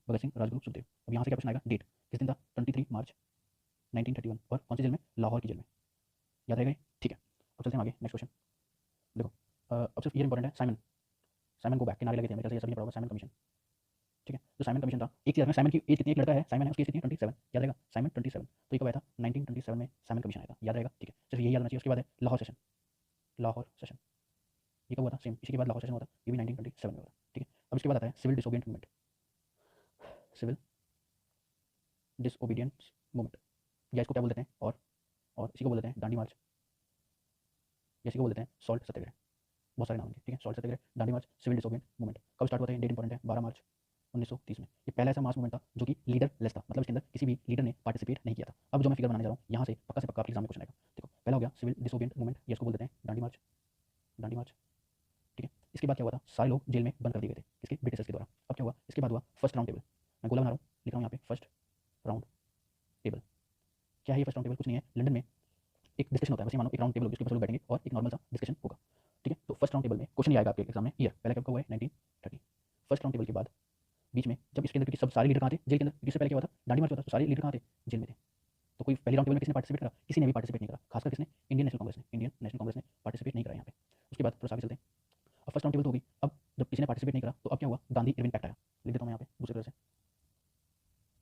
भगत सिंह, राजगुरु, सुखदेव। अब यहाँ से क्या क्वेश्चन आएगा? डेट किस दिन था? 23 मार्च 1931, और कौन सी जेल में? लाहौर की जेल में। याद रहेगा ये? ठीक है। अब चलते हैं आगे, नेक्स्ट क्वेश्चन। देखो अब सिर्फ ये इंपॉर्टेंट है, साइमन, साइमन गो बैक के नारे लगे थे मेरे ख्याल से, ये सभी ने पढ़ा होगा, साइमन कमीशन, ठीक है? जो साइमन कमीशन था, एक चीज, साइमन की एज कितनी, एक लड़का है साइमन है, उसकी एज कितनी है? 27, याद रहेगा? साइमन 27, तो ये कब आया था? 1927 में साइमन कमीशन आया था, याद रहेगा? ठीक है, सिर्फ यही याद होना चाहिए। उसके बाद है लाहौर सेशन, लाहौर सेशन, ये कब हुआ था? सेम इसी के बाद लाहौर सेशन हुआ था, ये भी 1927 में हुआ था, ठीक है? अब इसके बाद आता है civil disobedient movement, civil disobedience movement, या इसको क्या बोल देते हैं, और इसी को बोल देते हैं दांडी मार्च, या इसी को बोल देते हैं सॉल्ट सत्याग्रह, बहुत सारे नाम हैं, ठीक है? सॉल्ट सत्याग्रह, दांडी मार्च, सिविल डिसोबिएंट मूवमेंट कब स्टार्ट हुआ था? ये डेट इंपॉर्टेंट है, 12 मार्च 1930 में। ये पहला ऐसा मास मूवमेंट था जो कि लीडर लेस था, मतलब इसके अंदर किसी भी लीडर ने पार्टिसिपेट नहीं किया था। अब जो मैं फिगर बनाने जा रहा हूँ यहाँ से पक्का से पक्का आपके एग्जाम में क्वेश्चन आएगा। देखो पहला हो गया सिविल डिसोबिएंट मूवमेंट, या इसको बोल देते हैं दांडी मार्च, दांडी मार्च, ठीक है? इसके बाद क्या हुआ था? सारे लोग जेल में बंद कर दिए गए थे, किसके? ब्रिटिशर्स के द्वारा। अब क्या हुआ? इसके बाद हुआ फर्स्ट राउंड टेबल, मैं गोला बना रहा हूँ, लिख रहा हूँ यहाँ पे फर्स्ट राउंड टेबल। क्या है ये फर्स्ट राउंड टेबल? कुछ नहीं है, लंदन में एक डिस्कशन होता है, वैसे मानो एक राउंड टेबल होगी, उसके ऊपर लोग बैठेंगे और एक नॉर्मल सा डिस्कशन होगा, ठीक है? तो फर्स्ट राउंड टेबल में क्वेश्चन ये आएगा आपके एग्जाम में, ईयर पहले कब हुआ है? 1930। फर्स्ट राउंड टेबल के बाद बीच में जब इसके अंदर सब सारे लीडर कहाँ थे? जेल के अंदर। इससे पहले क्या हुआ था? दांडी मार्च हुआ था, तो सारे लीडर कहाँ थे? जेल में थे। तो कोई पहली राउंड टेबल में किसने पार्टिसिपेट करा? किसी ने भी पार्टिसिपेट नहीं करा, खासकर किसने? इंडियन नेशनल कांग्रेस ने, इंडियन नेशनल कांग्रेस ने पार्टिसिपेट नहीं करा यहाँ पे। उसके बाद थोड़ा आगे चलते हैं। अब फर्स्ट राउंड टेबल तो होगी, अब जब किसी ने पार्टिसिपेट नहीं करा तो अब क्या हुआ? गांधी इरविन पैक्ट आया, लिख देता हूँ मैं यहाँ पे दूसरे तरह से,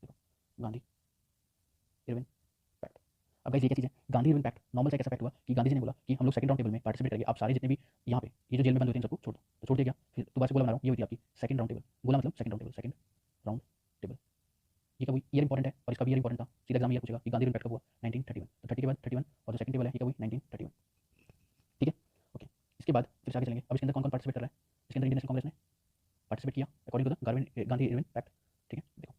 देखो गांधी इरविन पैक्ट। अब गाइस ये क्या चीज़ है? गांधी इरविन पैक्ट नॉर्मल सा कैसा पैक्ट हुआ कि गांधी जी ने बोला कि हम लोग सेकंड राउंड टेबल में पार्टिसिपेट करेंगे, आप सारे जितने भी यहाँ पे ये जो जेल में बंद हुए थे इन सबको छोड़ दो। तो छोड़ दिया गया, फिर दोबारा से गोला बना रहा हूँ, ये हुई थी आपकी सेकंड राउंड टेबल। गोला मतलब second round table, second round table. ये कब हुई? ईयर इंपॉर्टेंट है, और इसका भी ईयर इंपॉर्टेंट था, सीधा एग्जाम ईयर पूछेगा कि गांधी इरविन पैक्ट कब हुआ? 1931। तो 30 के बाद 31, और जो सेकंड टेबल है ये कब हुई? 1931, ठीक है? ओके, इसके बाद फिर से आगे चलेंगे। अब इसके अंदर कौन कौन पार्टिसिपेट कर रहा है? इसके अंदर इंडियन नेशनल कांग्रेस ने पार्टिसिपेट किया according to the Gandhi Irwin pact, ठीक है? देखो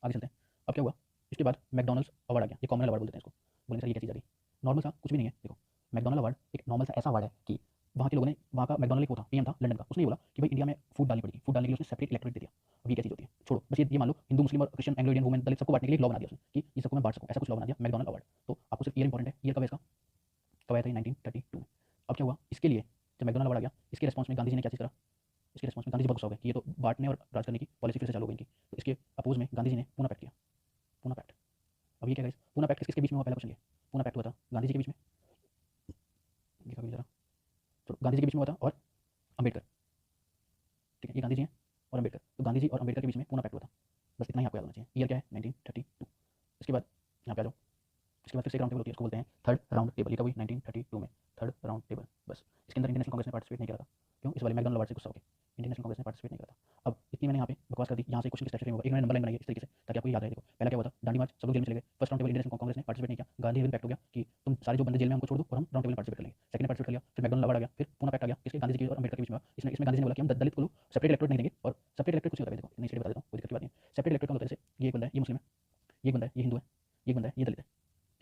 आगे चलते हैं। अब क्या हुआ? इसके बाद मैकडॉनल्ड्स अवार्ड आ गया, ये कॉमन अवार्ड बोलते हैं इसको। बोलेंगे सर ये क्या चीज़ आ गई? नॉर्मल सा कुछ भी नहीं है, देखो मैकडॉनल्ड अवार्ड एक नॉर्मल सा ऐसा अवार्ड है कि वहाँ के लोगों ने, वहाँ का मैकडॉनल्ड एक वो था, पीएम था लंदन का, उसने ये बोला कि भाई इंडिया में फूड डालनी पड़ेगी, फूड डालने के लिए उसने सेपरेट इलेक्टोरेट दे दिया। अब ये क्या चीज़ होती है? छोड़ो, बस ये मान लो हिंदू मुस्लिम और क्रिश्चियन एंग्लो इंडियन वुमेन दलित सबको बांटने के लिए लॉ बना दिया उसने कि ये सबको मैं बांट सकूँ, ऐसा कुछ लॉ बना दिया, मैकडॉनल्ड अवार्ड। तो आपको सिर्फ ईयर इंपॉर्टेंट है, ईयर कब है इसका? कब आया था? 1932 में। अब क्या हुआ? इसके लिए जब मैकडॉनल्ड अवार्ड आ गया, इसके रिस्पॉन्स में गांधी जी ने क्या चीज़ करा? इसके रिस्पॉन्स में गांधी जी बहुत गुस्सा हो गए कि ये तो बांटने और राज करने की पॉलिसी फिर से चालू हो गई इनकी। तो इसके अपोज में गांधी जी ने पूना पैक्ट किया, पूना पैक्ट। अब ये क्या गाइस? पूना पैक्ट किसके बीच में हुआ? पहला क्वेश्चन ये, पूना पैक्ट हुआ था गांधी जी के बीच में, देखा भी जरा, तो गांधी जी के बीच में हुआ था और अंबेडकर, ठीक है? ये गांधी जी हैं और अंबेडकर, तो गांधी जी और अंबेडकर के बीच में पूना पैक्ट हुआ था। बस इतना ही आपको याद होना चाहिए। ईयर क्या है? 1932। इसके बाद यहाँ पे आ जाओ, इसके बाद फिर से एक राउंड टेबल होती है, उसको बोलते हैं थर्ड राउंड टेबल। ये कब हुई? 1932 में, थर्ड राउंड टेबल। बस इसके अंदर इंडियन नेशनल कांग्रेस ने पार्टिसिपेट नहीं करा था, क्यों? इस वाले मैकडॉनल्ड अवार्ड से गुस्सा हो गया, इंडियन नेशनल कांग्रेस ने पार्टिसिपेट नहीं करा था। अब इतनी मैंने यहाँ पे बकवास कर दी, यहाँ से क्वेश्चन की स्ट्रक्चर होगा, एक मैंने नंबर लाइन बनाई है इस तरीके से ताकि आपको याद रहे। देखो पहला क्या हुआ था? दांडी मार्च, सब लोग जेल में चले गए। First round table Indian national Congress ने पार्टिसिपेट नहीं किया, गांधी इरविन पैक्ट हो गया कि तुम सारे जो बंदे जेल में हमको छोड़ दो और हम राउंड टेबल में पार्टिसिपेट कर लेंगे। सेकंड ने पार्टिसिपेट कर लिया, फिर मैकडॉनल्ड अवार्ड आ गया, फिर पूना पैक्ट आ गया, इसके गांधी जी की और अंबेडकर के बीच में। इसमें गांधी जी ने बोला कि हम दलित को सेपरेट इलेक्टोरेट नहीं देंगे, और सेपरेट इलेक्टोरेट कुछ नहीं होता है, देखो नहीं, बता देता हूँ, कोई दिक्कत की बात नहीं। होता है, जैसे ये एक बंदा है, ये मुस्लिम है, ये एक बंदा है, ये हिंदू है, ये एक बंदा है, ये दलित है,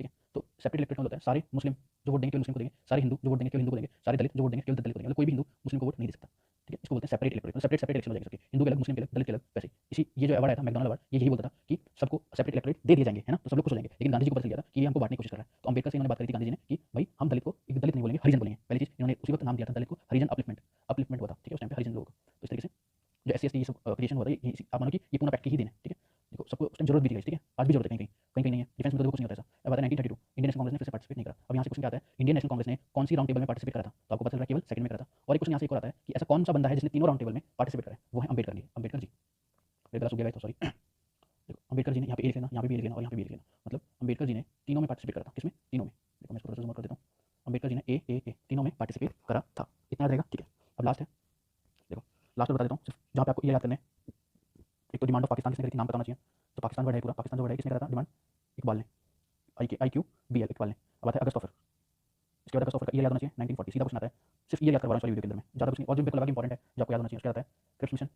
ठीक है। तो सेपरेट इलेक्टोरेट काउंट होता है, सारे मुस्लिम जो वोट देंगे केवल मुस्लिम को देंगे, सारे हिंदू जो वोट देंगे केवल हिंदू को देंगे, सारे दलित जो वोट देंगे केवल दलित को देंगे, मतलब कोई भी हिंदू मुस्लिम को वोट नहीं दे सकता, ठीक है। इसको बोलते हैं separate electorate, separate separate election हो जाएगी सबकी, हिंदू के अलग, मुस्लिम के अलग, दलित के अलग, वैसे इसी ये जो अवार्ड आया था मैकडॉनल्ड अवार्ड, ये यही बोलता था कि सबको सेपरेट इलेक्टोरेट दे दिए जाएंगे, है ना, तो सब लोग खुश हो जाएंगे। लेकिन गांधी जी को पता चल गया था कि ये हमको बांटने की कोशिश कर रहा है, तो अंबेडकर से इन्होंने बात करी थी गांधी जी ने कि भाई हम दलित को एक दलित नहीं बोलेंगे, हरिजन बोलेंगे। पहली चीज इन्होंने उसी वक्त नाम दिया था दलित को हरिजन अपलिफ्टमेंट, अपलिफ्टमेंट हुआ था, ठीक है, उस टाइम पे हरिजन लोगों को। तो इस तरीके से जो SC ST ये सब क्रिएशन हुआ था, ये आप मानो कि ये पूर्ण पैक्ट की ही देन है, ठीक है। देखो सबको उस टाइम जरूरत भी थी, ठीक है, आज भी जरूरत है, कहीं कहीं नहीं है, डिफेंस में तो कुछ नहीं होता ऐसा। अब आता है 1932, इंडियन नेशनल कांग्रेस ने फिर से पार्टिसिपेट नहीं करा। अब यहाँ से क्वेश्चन क्या आता है, इंडियन नेशनल कांग्रेस ने कौन सी राउंड टेबल में पार्टिसिपेट करा था, तो आपको पता चल रहा है केवल सेकंड में करा था। और एक क्वेश्चन यहाँ से एक और आता है कि ऐसा कौन सा बंदा है जिसने तीनों राउंड टेबल में पार्टिसिपेट करा है, वो है अंबेडकर जी, अंबेडकर जी। गलत हो गया तो सॉरी। देखो अंबेडकर जी ने यहाँ पे ए लिख लेना, यहाँ पे बी लिख लेना और यहाँ पे बी लिख लेना, मतलब अंबेडकर जी ने तीनों में पार्टिसिपेट करा था। किसमें? तीनों में। देखो मैं इसको थोड़ा सा जूम आउट कर देता हूँ, अंबेडकर जी ने ए तीनों में पार्टिसिपेट करा था, इतना याद रहेगा, ठीक है। अब लास्ट है, देखो लास्ट में बता देता हूँ सिर्फ, जहाँ पे आपको ये याद करना है। एक तो डिमांड ऑफ पाकिस्तान किसने करी थी, नाम पता होना चाहिए, तो पाकिस्तान वर्ड है पूरा, पाकिस्तान जो वर्ड है किसने करा था डिमांड, इकबाल ने, IQBL इकबाल ने। अब आता है अगस्त ऑफर, इसके बाद अगस्त ऑफर का ईयर याद होना चाहिए 1940, सीधा क्वेश्चन आता है, सिर्फ ईयर याद करवा रहा हूँ वीडियो के अंदर में, ज़्यादा कुछ नहीं, और जो पेपर लगा इंपॉर्टेंट है जो आपको याद होना चाहिए, उसके आता है क्रिप्स मिशन,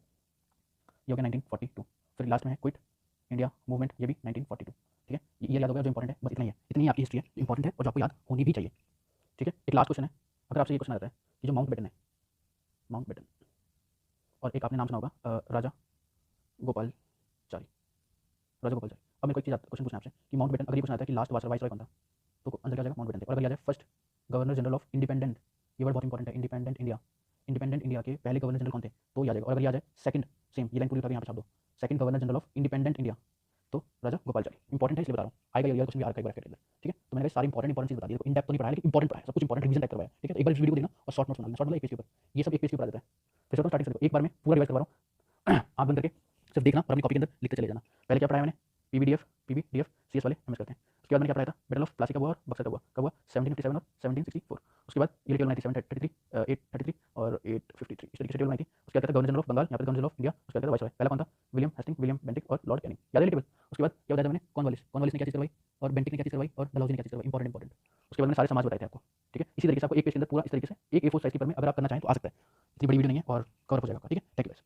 ये हो गया 1942। फिर लास्ट में है क्विट इंडिया मूवमेंट, ये भी 1942, ठीक है। ये ईयर याद हो गया जो इंपॉर्टेंट है, बस इतना ही है, इतनी ही आपकी हिस्ट्री है जो इंपॉर्टेंट है और जो आपको याद होनी भी चाहिए, ठीक है। एक लास्ट क्वेश्चन है, अगर आपसे ये क्वेश्चन आता है कि जो माउंट बेटन है, माउंट बेटन, और एक आपने नाम सुना होगा राजा गोपालचारी, राजा गोपालचारी। अब मेरे को एक चीज़ क्वेश्चन पूछना है आपसे कि माउंट बेटन, अगर ये क्वेश्चन आता है कि लास्ट वाइसरॉय कौन था, तो आंसर क्या आ जाएगा, माउंट बेटन थे। और अगर आ जाए first governor general of independent, ये वर्ड बहुत इंपॉर्टेंट है, इंडिपेंडेंट इंडिया, इंडिपेंडेंट इंडिया के पहले गवर्नर जनरल कौन थे, तो ये आ जाएगा। और अगर ये आ जाए सेकंड, सेम ये लाइन पूरी उठा के यहाँ पे छाप दो, second governor general of independent India, तो राजा गोपालचारी। इंपॉर्टेंट है इसलिए बता रहा हूँ, आएगा ये क्वेश्चन भी आ रहा है एक बार, ठीक है। तो मैंने सारी इंपॉर्टेंट चीज़ बता दी, इन डेप्थ तो नहीं पढ़ाया लेकिन इंपॉर्टेंट पढ़ाया, सब कुछ इंपॉर्टेंट रिवीजन टाइप करवाया, ठीक है। तो एक बार इस वीडियो को देखना और शॉर्ट नोट्स बना लेना, शॉर्ट मतलब एक पेज के ऊपर, ये सब एक पेज के ऊपर आ जाता है। फिर से स्टार्टिंग से देखो, एक बार में पूरा रिवाइज करवा रहा हूँ, आप बंद करके सिर्फ देखना और अपनी कॉपी के अंदर लिखते चले जाना। पहले क्या पढ़ाया मैंने, PBDF CS वाले MS करते हैं। उसके बाद मैंने क्या पढ़ाया था, बैटल ऑफ प्लासी कब हुआ और बक्सर कब हुआ, 1757 और 1764। उसके बाद ये केवल 97 33 833 और 853, इस तरीके से टेबल बनाई थी। उसके बाद गवर्नर जनरल ऑफ बंगाल, यहाँ पे गवर्नर जनरल ऑफ इंडिया, उसके बाद वाइसरॉय, पहला कौन था, विलियम हेस्टिंग्स, विलियम बेंटिक और लॉर्ड कैनिंग, याद है टेबल। उसके बाद क्या बताया मैंने, कॉर्नवालिस ने क्या चीज़ करवाई और बेंटिक ने क्या चीज़ करवाई और डलहौजी ने क्या चीज़ करवाई, इंपॉर्टेंट। उसके बाद मैंने सारे समाज बताए थे आपको, ठीक है। इसी तरीके से आपको एक पेज के अंदर पूरा इस तरीके से एक A4 साइज पेपर में अगर आप करना चाहें तो आ सकता है, इतनी बड़ी वीडियो नहीं है और कवर हो जाएगा, ठीक है। Thank you.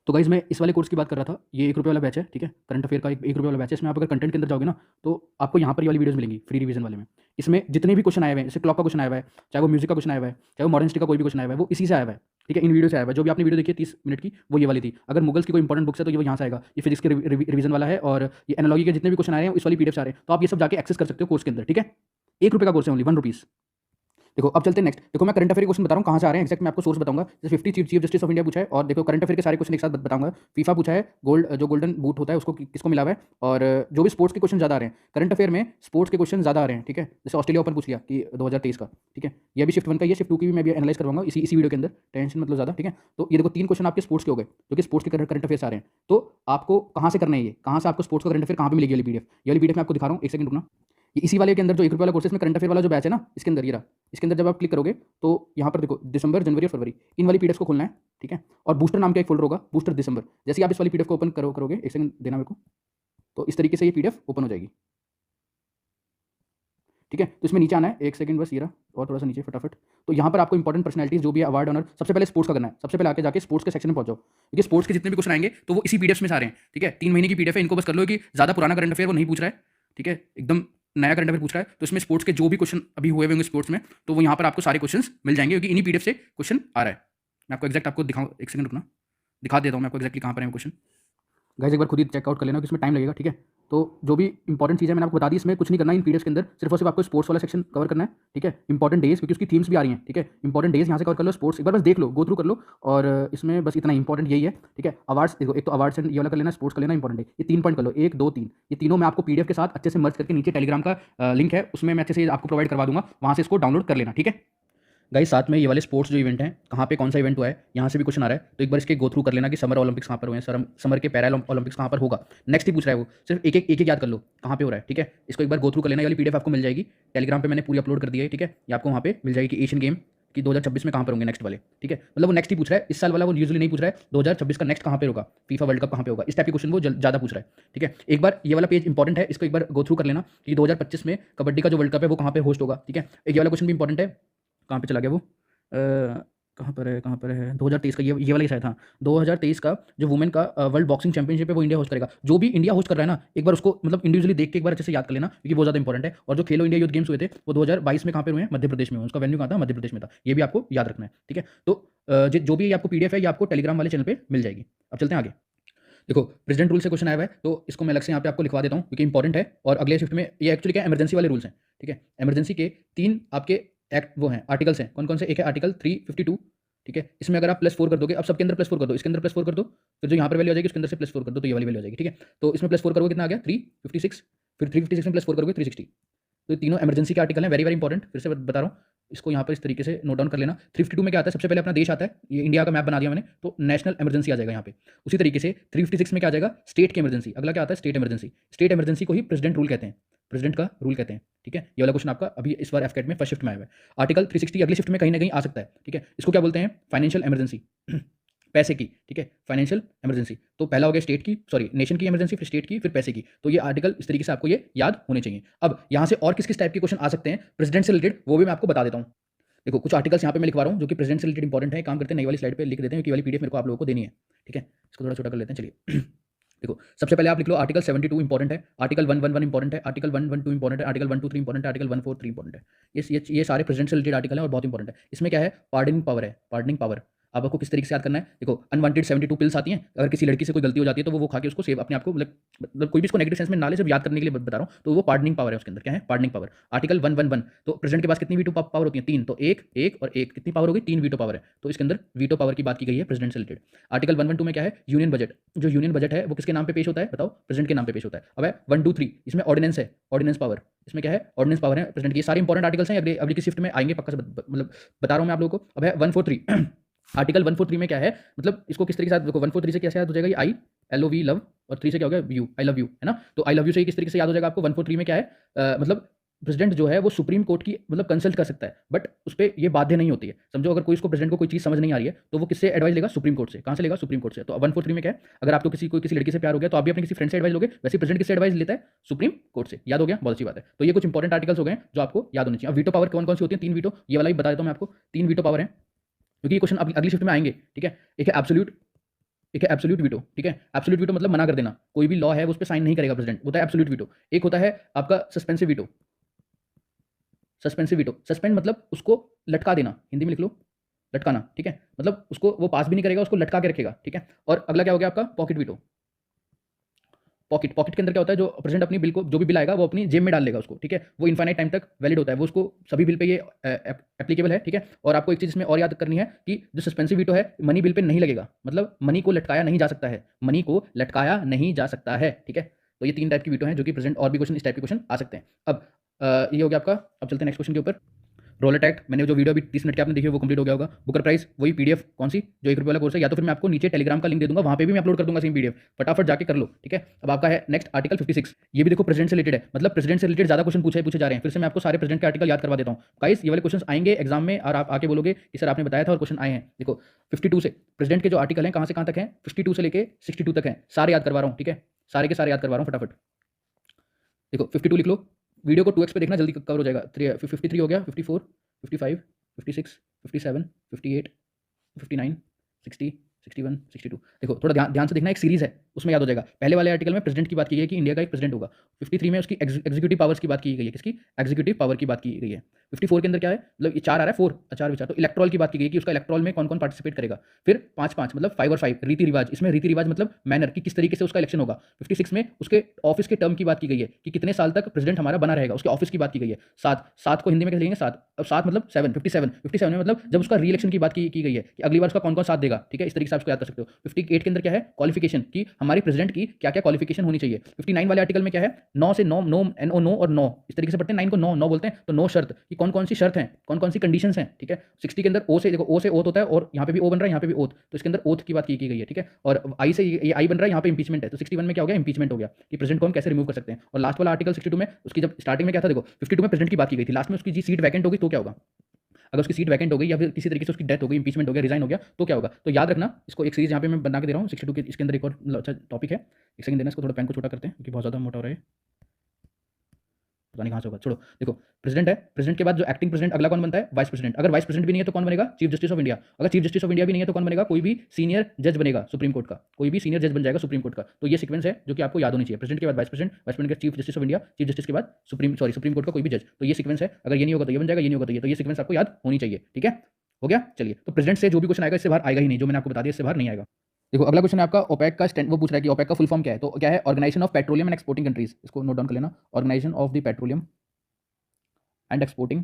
तो गाइज़ मैं इस वाले कोर्स की बात कर रहा था, ये ₹1 वाला बैच है, ठीक है। करंट अफेयर का एक ₹1 वाला बैच है। इसमें आप अगर कंटेंट के अंदर जाओगे ना, तो आपको यहाँ पर ये वाली वीडियोज़ मिलेंगी फ्री रिवीजन वाले में। इसमें जितने भी क्वेश्चन आए हुए हैं, जैसे क्लॉक का क्वेश्चन आया हुआ है, चाहे वो म्यूजिक का क्वेश्चन आया हुआ है, चाहे वो मॉडर्न हिस्ट्री का कोई भी क्वेश्चन आया हुआ है, वो इसी से आया हुआ है, ठीक है। इन वीडियो से आया हुआ है। जो भी आपने वीडियो देखी है 30 मिनट की, वो ये वाली थी। अगर मुगल्स की कोई इंपॉर्टेंट बुक्स है तो ये यहाँ से आएगा। ये फिजिक्स के रिवीजन वाला है और ये एनालॉजी के जितने भी क्वेश्चन आ रहे हैं इस वाली PDF से आ रहे हैं। तो आप ये सब जाके एक्सेस कर सकते हो कोर्स के अंदर, ठीक है। ₹1 का कोर्स है, ओनली ₹1। देखो अब चलते हैं नेक्स्ट। देखो मैं करंट अफेयर क्वेश्चन बता रहा हूँ कहाँ से आ रहे हैं एग्जैक्ट, मैं आपको सोर्स बताऊंगा। जैसे 50 चीफ जस्टिस ऑफ इंडिया पूछा है, और देखो करंट अफेयर के सारे क्वेश्चन एक साथ बताऊंगा। फीफा पूछा है, जो गोल्डन बूट होता है उसको किसको मिला हुआ है, और जो भी स्पोर्ट्स के क्वेश्चन ज़्यादा आ रहे हैं करंट अफेयर में, स्पोर्ट्स के क्वेश्चन ज़्यादा आ रहे हैं, ठीक है। जैसे ऑस्ट्रेलिया ओपन पूछ लिया कि 2023 का, ठीक है। ये भी शिफ्ट 1 का, ये शिफ्ट 2 की भी मैं भी एनालाइज करवाऊंगा इसी वीडियो के अंदर, टेंशन मतलब ज़्यादा, ठीक है। तो ये देखो 3 क्वेश्चन आपके स्पोर्ट्स के हो गए, जो कि स्पोर्ट्स के करंट अफेयर आ रहे हैं। तो आपको कहाँ से करना है, ये कहाँ से आपको स्पोर्ट्स का करंट अफेयर कहाँ पे मिलेगी, ये वाली PDF मैं आपको दिखा रहा हूँ, एक सेकंड रुकना। ये इसी वाले के अंदर जो ₹1 वाला कोर्सेज में करंट अफेयर वाला जो बैच है ना, इसके अंदर ये रहा। इसके अंदर जब आप क्लिक करोगे तो यहाँ पर देखो दिसंबर, जनवरी और फरवरी, इन वाली PDF को खोलना है, ठीक है। और बूस्टर नाम का एक फोल्डर होगा, बूस्टर दिसंबर। जैसे ही आप इस वाली PDF को ओपन करोगे, एक सेकंड देना मेरे को, तो इस तरीके से ये PDF ओपन हो जाएगी, ठीक है। तो इसमें नीचे आना है, एक सेकंड बस, ये रहा, और थोड़ा सा नीचे फटाफट। तो यहाँ पर आपको इंपॉर्टेंट पर्सनैलिटीज जो भी है, अवार्ड ऑनर, सबसे पहले स्पोर्ट्स का करना है। सबसे पहले आके जाके स्पोर्ट्स के सेक्शन में पहुंचो, क्योंकि स्पोर्ट्स के जितने भी क्वेश्चन आएंगे तो वो इसी PDFs में से आ रहे हैं, ठीक है। 3 महीने की PDF है, इनको बस कर लो कि ज़्यादा पुराना करंट अफेयर वो नहीं पूछ रहा है, ठीक है। एकदम नया करंट अफेयर पूछ रहा है। तो इसमें स्पोर्ट्स के जो भी क्वेश्चन अभी हुए होंगे स्पोर्ट्स में, तो वो यहाँ पर आपको सारे क्वेश्चन मिल जाएंगे, क्योंकि इन्हीं PDF से क्वेश्चन आ रहा है। मैं आपको एक्जैक्ट आपको दिखाऊँ, एक सेकंड रुकना, दिखा देता हूँ मैं आपको एक्जैक्टली कहाँ पर है क्वेश्चन। गाइस एक बार खुद ही चेकआउट कर लेना कि इसमें टाइम लगेगा, ठीक है। तो जो भी इंपॉर्टेंट चीज़ है मैंने आपको बता दी, इसमें कुछ नहीं करना है। इन PDFs के अंदर सिर्फ और सिर्फ आपको स्पोर्ट्स वाला सेक्शन कवर करना है, ठीक है। इंपॉर्टेंट डेज, क्योंकि उसकी थीम्स भी आ रही हैं, ठीक है। इंपॉर्टेंट डेज यहाँ से कवर कर लो, स्पोर्ट्स एक बार बस देख लो, गो थ्रू कर लो, और इसमें बस इतना इंपॉर्टेंट यही है, ठीक है। अवार्ड्स देखो, एक तो अवार्ड्स एंड ये वाला कर लेना, स्पोर्ट्स कर लेना, इंपॉर्टेंट है। ये 3 पॉइंट कर लो, 1 2 3, ये तीनों मैं आपको PDF के साथ अच्छे से मर्ज करके नीचे टेलीग्राम का लिंक है, उसमें मैं अच्छे से आपको प्रोवाइड करवा दूंगा, वहाँ से इसको डाउनलोड कर लेना, ठीक है। गाइस साथ में ये वाले स्पोर्ट्स जो इवेंट हैं, कहाँ पे कौन सा इवेंट हुआ है, यहाँ से भी क्वेश्चन आ रहा है। तो एक बार इसके गो थ्रू कर लेना कि समर ओलंपिक्स कहाँ पर हुए हैं, समर के पैरा ओलंपिक्स कहाँ पर होगा, नेक्स्ट ही पूछ रहा है वो। सिर्फ एक याद कर लो कहाँ पे हो रहा है, ठीक है। इसको एक बार गो थ्रू कर लेना। ये वाली PDF आपको मिल जाएगी टेलीग्राम पे, मैंने पूरी अपलोड कर दी है, ठीक है। ये आपको वहाँ पे मिल जाएगी कि एशियन गेम कि 2026 में कहाँ पर होंगे नेक्स्ट वाले, ठीक है, मतलब वो नेक्स्ट ही पूछ रहा है, इस साल वाला वो यूजुअली नहीं पूछ रहा है 2026 का नेक्स्ट कहाँ पे होगा, फीफा वर्ल्ड कप कहाँ पे होगा, इस टाइप के क्वेश्चन वो ज़्यादा पूछ रहा है, ठीक है। एक बार ये वाला पेज इंपॉर्टेंट है, इसको एक बार गो थ्रू कर लेना कि 2025 में कबड्डी का जो वर्ल्ड कप है वो कहाँ पे होस्ट होगा, ठीक है। एक ये वाला क्वेश्चन भी इंपॉर्टेंट है, कहाँ पे चला गया वो, कहाँ पर है 2023 का, ये वाला ही शायद, हाँ 2023 का जो वुमेन का वर्ल्ड बॉक्सिंग चैंपियनशिप है वो इंडिया होस्ट करेगा। जो भी इंडिया होस्ट कर रहा है ना, एक बार उसको मतलब इंडिविजुअली देख के एक बार अच्छे से याद कर लेना, क्योंकि वो ज़्यादा इंपॉर्टेंट है। और जो खेलो इंडिया यूथ गेम्स हुए थे वो 2022 में कहाँ पे हुए हैं, मध्य प्रदेश में हुए, उसका वेन्यू कहाँ था, मध्य प्रदेश में था, ये भी आपको याद रखना है, ठीक है। तो जो भी आपको PDF है ये आपको टेलीग्राम वाले चैनल पर मिल जाएगी। अब चलते हैं आगे। देखो प्रेसिडेंट रूल से क्वेश्चन आया हुआ है, तो इसको मैं अलग से यहाँ पे आपको लिखवा देता हूँ क्योंकि इंपॉर्टेंट है। और अगले शिफ्ट में ये एक्चुअली क्या इमरजेंसी वाले रूल्स हैं, ठीक है। इमरजेंसी के 3 आपके एक्ट वो हैं, आर्टिकल्स हैं, कौन कौन से, एक है आर्टिकल 352, ठीक है। इसमें अगर आप +4 कर दोगे, अब सबके अंदर +4 कर दो, इसके अंदर +4 कर दो, फिर जो यहाँ पर वैल्यू आ जाएगी उसके अंदर से +4 कर दो, तो ये वाली वैल्यू आ जाएगी, ठीक है। तो इसमें +4 करोगे कितना आ गया 356, फिर 356 में +4 करोगे 360। तो तीनों इमरजेंसी के आर्टिकल हैं, वेरी वेरी इंपॉर्टेंट, फिर से बता रहा हूँ, इसको यहाँ पर इस तरीके से नोट डाउन कर लेना। 352 में क्या आता है, सबसे पहले अपना देश आता है, ये इंडिया का मैप बना दिया मैंने, तो नेशनल इमरजेंसी आ जाएगा यहाँ पे। उसी तरीके से 356 में क्या आ जाएगा, स्टेट की इमरजेंसी, अगला क्या आता है स्टेट इमरजेंसी। स्टेट इमरजेंसी को ही प्रेसिडेंट रूल कहते हैं, प्रेसिडेंट का रूल कहते हैं, ठीक है। ये वाला क्वेश्चन आपका अभी इस बार FCAT में फर्स्ट शिफ्ट में आया हुआ है। आर्टिकल 360 अगली शिफ्ट में कहीं ना कहीं आ सकता है, ठीक है। इसको क्या बोलते हैं, फाइनेंशियल इमरजेंसी पैसे की, ठीक है, फाइनेंशियल इमरजेंसी। तो पहला हो गया स्टेट की, सॉरी नेशन की इमरजेंसी, फिर स्टेट की, फिर पैसे की। तो ये आर्टिकल इस तरीके से आपको ये याद होने चाहिए। अब यहाँ से और किस किस टाइप के क्वेश्चन आ सकते हैं प्रेसिडेंट से रिलेटेड, वो भी मैं आपको बता देता हूँ। देखो कुछ आर्टिकल्स यहाँ पे मैं लिखवा रहा हूँ जो कि प्रेसिडेंट से रिलेटेड इंपॉर्टेंट है। काम करते हैं नई वाली स्लाइड पे लिख देते हैं, क्योंकि वाली PDF मेरे को आप लोगों को देनी है, ठीक है। इसको थोड़ा छोटा कर लेते हैं, चलिए। देखो सबसे पहले आप लिख लो आर्टिकल 72 इंपॉर्टेंट है, आर्टिकल 111 इंपॉर्टेंट है, आर्टिकल 112 इंपॉर्टेंट है, आर्टिकल 123 इंपॉर्टेंट है, आर्टिकल 143 इंपॉर्टेंट है। ये सारे प्रेसिडेंट से रिलेटेड आर्टिकल है और बहुत इंपॉर्टेंट है। इसमें क्या है, पार्डनिंग पावर है, पार्डनिंग पावर। अब आपको किस तरीके से याद करना है, देखो अनवांटेड 72 पिल्स आती हैं, अगर किसी लड़की से कोई गलती हो जाती है तो वो खा के उसको सेव अपने आप को मतलब कोई भी इसको नेगेटिव सेंस में ना ले, सिर्फ याद करने के लिए बता रहा हूँ। तो वो पार्डनिंग पावर है, उसके अंदर क्या है, पार्डनिंग पावर। आर्टिकल 111, तो प्रेसिडेंट के पास कितनी वीटो पावर होती है, 3, तो एक और एक कितनी पावर होगी, 3 वीटो पावर है। तो इसके अंदर वीटो पावर की बात की गई है प्रेसिडेंट से रिलेटेड। आर्टिकल 112 में क्या है, यूनियन बजट। जो यूनियन बजट है वो किसके नाम पे पेश होता है, बताओ, प्रेसिडेंट के नाम पे पेश होता है। अब है 123, इसमें ऑर्डिनेंस है, ऑर्डिनेंस पावर, इसमें क्या है, ऑर्डिनेंस पावर है प्रेसिडेंट की। ये सारे इंपॉर्टेंट आर्टिकल्स हैं, अगली की शिफ्ट में आएंगे पक्का से, मतलब बता रहा हूँ मैं आप लोगों को। अब है 143 आर्टिकल 143 में क्या है, मतलब इसको किस तरीके से देखो, 143 से कैसे याद हो जाएगा, ये आई LOV लव, और 3 से क्या हो गया यू, आई लव यू, है ना। तो आई लव यू से किस तरीके से याद हो जाएगा आपको, 143 में क्या है, मतलब प्रेसिडेंट जो है वो सुप्रीम कोर्ट की मतलब कंसल्ट कर सकता है, बट उस पर ये बाध्य नहीं होती है। समझो अगर कोई इसको प्रेसिडेंट को कोई चीज़ समझ नहीं आ रही है तो वो किससे एडवाइस लेगा, सुप्रीम कोर्ट से। कहाँ से लेगा, सुप्रीम कोर्ट से। तो 143 में क्या है, अगर आपको किसी लड़की से प्यार हो गया तो आप भी अपने किसी फ्रेंड से एडवाइस लोगे, वैसे प्रेसिडेंट किससे एडवाइस लेता है, सुप्रीम कोर्ट से। याद हो गया, बहुत अच्छी बात है। तो ये कुछ इंपॉर्टेंट आर्टिकल्स हो गए जो आपको याद होने चाहिए। अब वीटो पावर कौन कौन सी होती है, 3 वीटो, ये वाला भी बता देता हूँ मैं आपको। 3 वीटो पावर है, क्योंकि ये क्वेश्चन अगली शिफ्ट में आएंगे, ठीक है। एक है एब्सोल्यूट, एक है एब्सोल्यूट वीटो, ठीक है। एब्सोल्यूट वीटो मतलब मना कर देना, कोई भी लॉ है वो उस पर साइन नहीं करेगा प्रेसिडेंट, होता है एब्सोल्यूट वीटो। एक होता है आपका suspensive veto, suspensive veto, suspend मतलब उसको लटका देना, हिंदी में लिख लो लटकाना, ठीक है। मतलब उसको वो पास भी नहीं करेगा, उसको लटका के रखेगा, ठीक है। और अगला क्या हो गया आपका, पॉकेट वीटो। पॉकेट के अंदर क्या होता है, जो प्रेसिडेंट अपनी बिल को, जो भी बिल आएगा वो अपनी जेब में डाल लेगा उसको, ठीक है। वो इनफाइनाइट टाइम तक वैलिड होता है, वो उसको सभी बिल पे ये एप्लीकेबल है, ठीक है। और आपको एक चीज़ इसमें और याद करनी है कि जो सस्पेंसिव वीटो है मनी बिल पे नहीं लगेगा, मतलब मनी को लटकाया नहीं जा सकता है, मनी को लटकाया नहीं जा सकता है, ठीक है। तो ये 3 टाइप की वीटो हैं जो कि प्रेसिडेंट, और भी क्वेश्चन इस टाइप के क्वेश्चन आ सकते हैं। अब ये हो गया आपका। अब चलते हैं नेक्स्ट क्वेश्चन के ऊपर। रोल अटैक, मैंने जो वीडियो अभी 30 मिनट की आपने देखी वो कंप्लीट हो गया होगा। बुकर प्राइस वही PDF कौन सी, जो ₹1 वाला कोर्स है, या तो फिर मैं आपको नीचे टेलीग्राम का लिंक दे दूंगा, वहाँ पे भी मैं अपलोड कर दूंगा सेम PDF, फटाफट जाके कर लो, ठीक है। अब आपका है नेक्स्ट आर्टिकल 56, ये भी देखो प्रेसिडेंट से रिलेटेड है, मतलब प्रेसिडेंट से रिलेटेड ज्यादा क्वेश्चन पूछे जा रहे हैं। फिर से मैं आपको सारे प्रेसिडेंट के आर्टिकल याद करवा देता हूँ गाइस, ये वाले क्वेश्चन आएंगे एग्जाम में और आप आके बोलोगे कि सर आपने बताया था और क्वेश्चन आए हैं। देखो 52 से प्रेसिडेंट के जो आर्टिकल हैं कहाँ से कहाँ तक हैं, 52 से लेके 62 तक हैं, सारे याद करवा रहा हूँ, ठीक है। सारे के सारे याद करवा रहा हूँ फटाफट। देखो 52 लिख लो, वीडियो को 2x पे देखना, जल्दी कवर हो जाएगा। 53 हो गया, 54, 55, 56, 57, 58, 59, 60, 61, 62। देखो थोड़ा ध्यान से देखना, एक सीरीज है उसमें याद हो जाएगा। पहले वाले आर्टिकल में प्रेसिडेंट की बात की गई है कि इंडिया का एक प्रेसिडेंट होगा। 53 में उसकी एग्जीक्यूटिव पावर्स की बात की गई है, किसकी, एग्जीक्यूटिव पावर की बात की गई है। 54 के अंदर क्या है, मतलब ये 4 आ रहा है, 4 विचार, तो इलेक्ट्रॉल की बात की गई कि उसका इलेक्ट्रॉल में कौन कौन पार्टिसिपेट करेगा। फिर 5 मतलब 5 और 5 रीति रिवाज, इसमें रीति रिवाज मतलब मैनर की किस तरीके से उसका इलेक्शन होगा। 56 में उसके ऑफिस के टर्म की बात की गई है कि कितने साल तक प्रेसिडेंट हमारा बना रहेगा, उसके ऑफिस की बात की गई है। 7 को हिंदी में कैसे लिखेंगे, 7, अब 7 मतलब 7, 57 में मतलब जब उसका री इलेक्शन की बात की गई है कि अगली बार उसका कौन कौन साथ देगा, ठीक है। इस तरीके से आप उसको याद कर सकते हो। 58 के अंदर क्या है, क्वालिफिकेशन की हमारे प्रेसिडेंट की क्या क्या क्वालिफिकेशन होनी चाहिए। 59 वाले आर्टिकल में क्या है, 9 से 9, नो और 9 इस तरीके से पढ़ते हैं, 9 को 9 बोलते हैं, तो 9 शर्त की कौन कौन सी शर्त हैं, कौन कौन सी कंडीशंस हैं, ठीक है। 60 के अंदर ओ से, देखो ओ से ओथ होता है, और यहाँ पे भी ओ बन रहा है, यहाँ पे भी ओथ, तो इसके अंदर ओथ की बात की गई है, ठीक है। और आई से ये आई बन रहा है, यहाँ पे इंपीचमेंट है, तो 61 में क्या हो गया, इंपीचमेंट हो गया कि प्रेसिडेंट को हम कैसे रिमूव कर सकते हैं। और लास्ट वाला आर्टिकल 62 में उसकी जब स्टार्टिंग में क्या था, देखो 52 में प्रेसिडेंट की बात की गई थी, लास्ट में उसकी जी सीट वैकेंट होगी तो क्या होगा। अगर उसकी सीट वैकेंट हो गई या फिर किसी तरीके से उसकी डेथ हो गई, इंपीचमेंट हो गया, रिजाइन हो गया, तो क्या होगा। तो याद रखना इसको, एक सीरीज यहाँ पे मैं बना के दे रहा हूँ 62 के, इसके अंदर एक और अच्छा टॉपिक है। एक सेकंड देना, इसको थोड़ा पेन को छोटा करते हैं क्योंकि बहुत ज़्यादा मोटा हो रहा है, पता नहीं कहाँ से होगा, छोड़ो। देखो, प्रेसिडेंट है, प्रेसिडेंट के बाद जो एक्टिंग प्रेसिडेंट अगला कौन बनता है, वाइस प्रेसिडेंट। अगर वाइस प्रेसिडेंट भी नहीं है तो कौन बनेगा, चीफ जस्टिस ऑफ इंडिया। अगर चीफ जस्टिस ऑफ इंडिया भी नहीं है तो कौन बनेगा, कोई भी सीनियर जज बनेगा सुप्रीम कोर्ट का, कोई भी सीनियर जज बन जाएगा सुप्रीम कोर्ट का। तो ये सीक्वेंस है जो कि आपको याद होनी चाहिए, प्रेसिडेंट के बाद वाइस प्रेसिडेंट, वाइस प्रेसिडेंट के chief justice of India, chief justice के बाद सुप्रीम कोर्ट का कोई भी जज। तो ये सीक्वेंस है, अगर ये नहीं होगा तो ये बन जाएगा, ये नहीं होगा तो ये। तो ये सीक्वेंस आपको याद होनी चाहिए, ठीक है। हो गया, चलिए। तो प्रेसिडेंट से जो भी क्वेश्चन आएगा इससे बाहर आएगा ही नहीं, जो मैंने आपको बता दिया इससे बाहर नहीं आएगा। देखो, अगला क्वेश्चन है आपका ओपेक का स्टैंड, वो पूछ रहा है कि ओपेक का फुल फॉर्म क्या है। तो क्या है, organisation of petroleum and exporting countries, इसको नोट डाउन कर लेना, organisation of the petroleum and exporting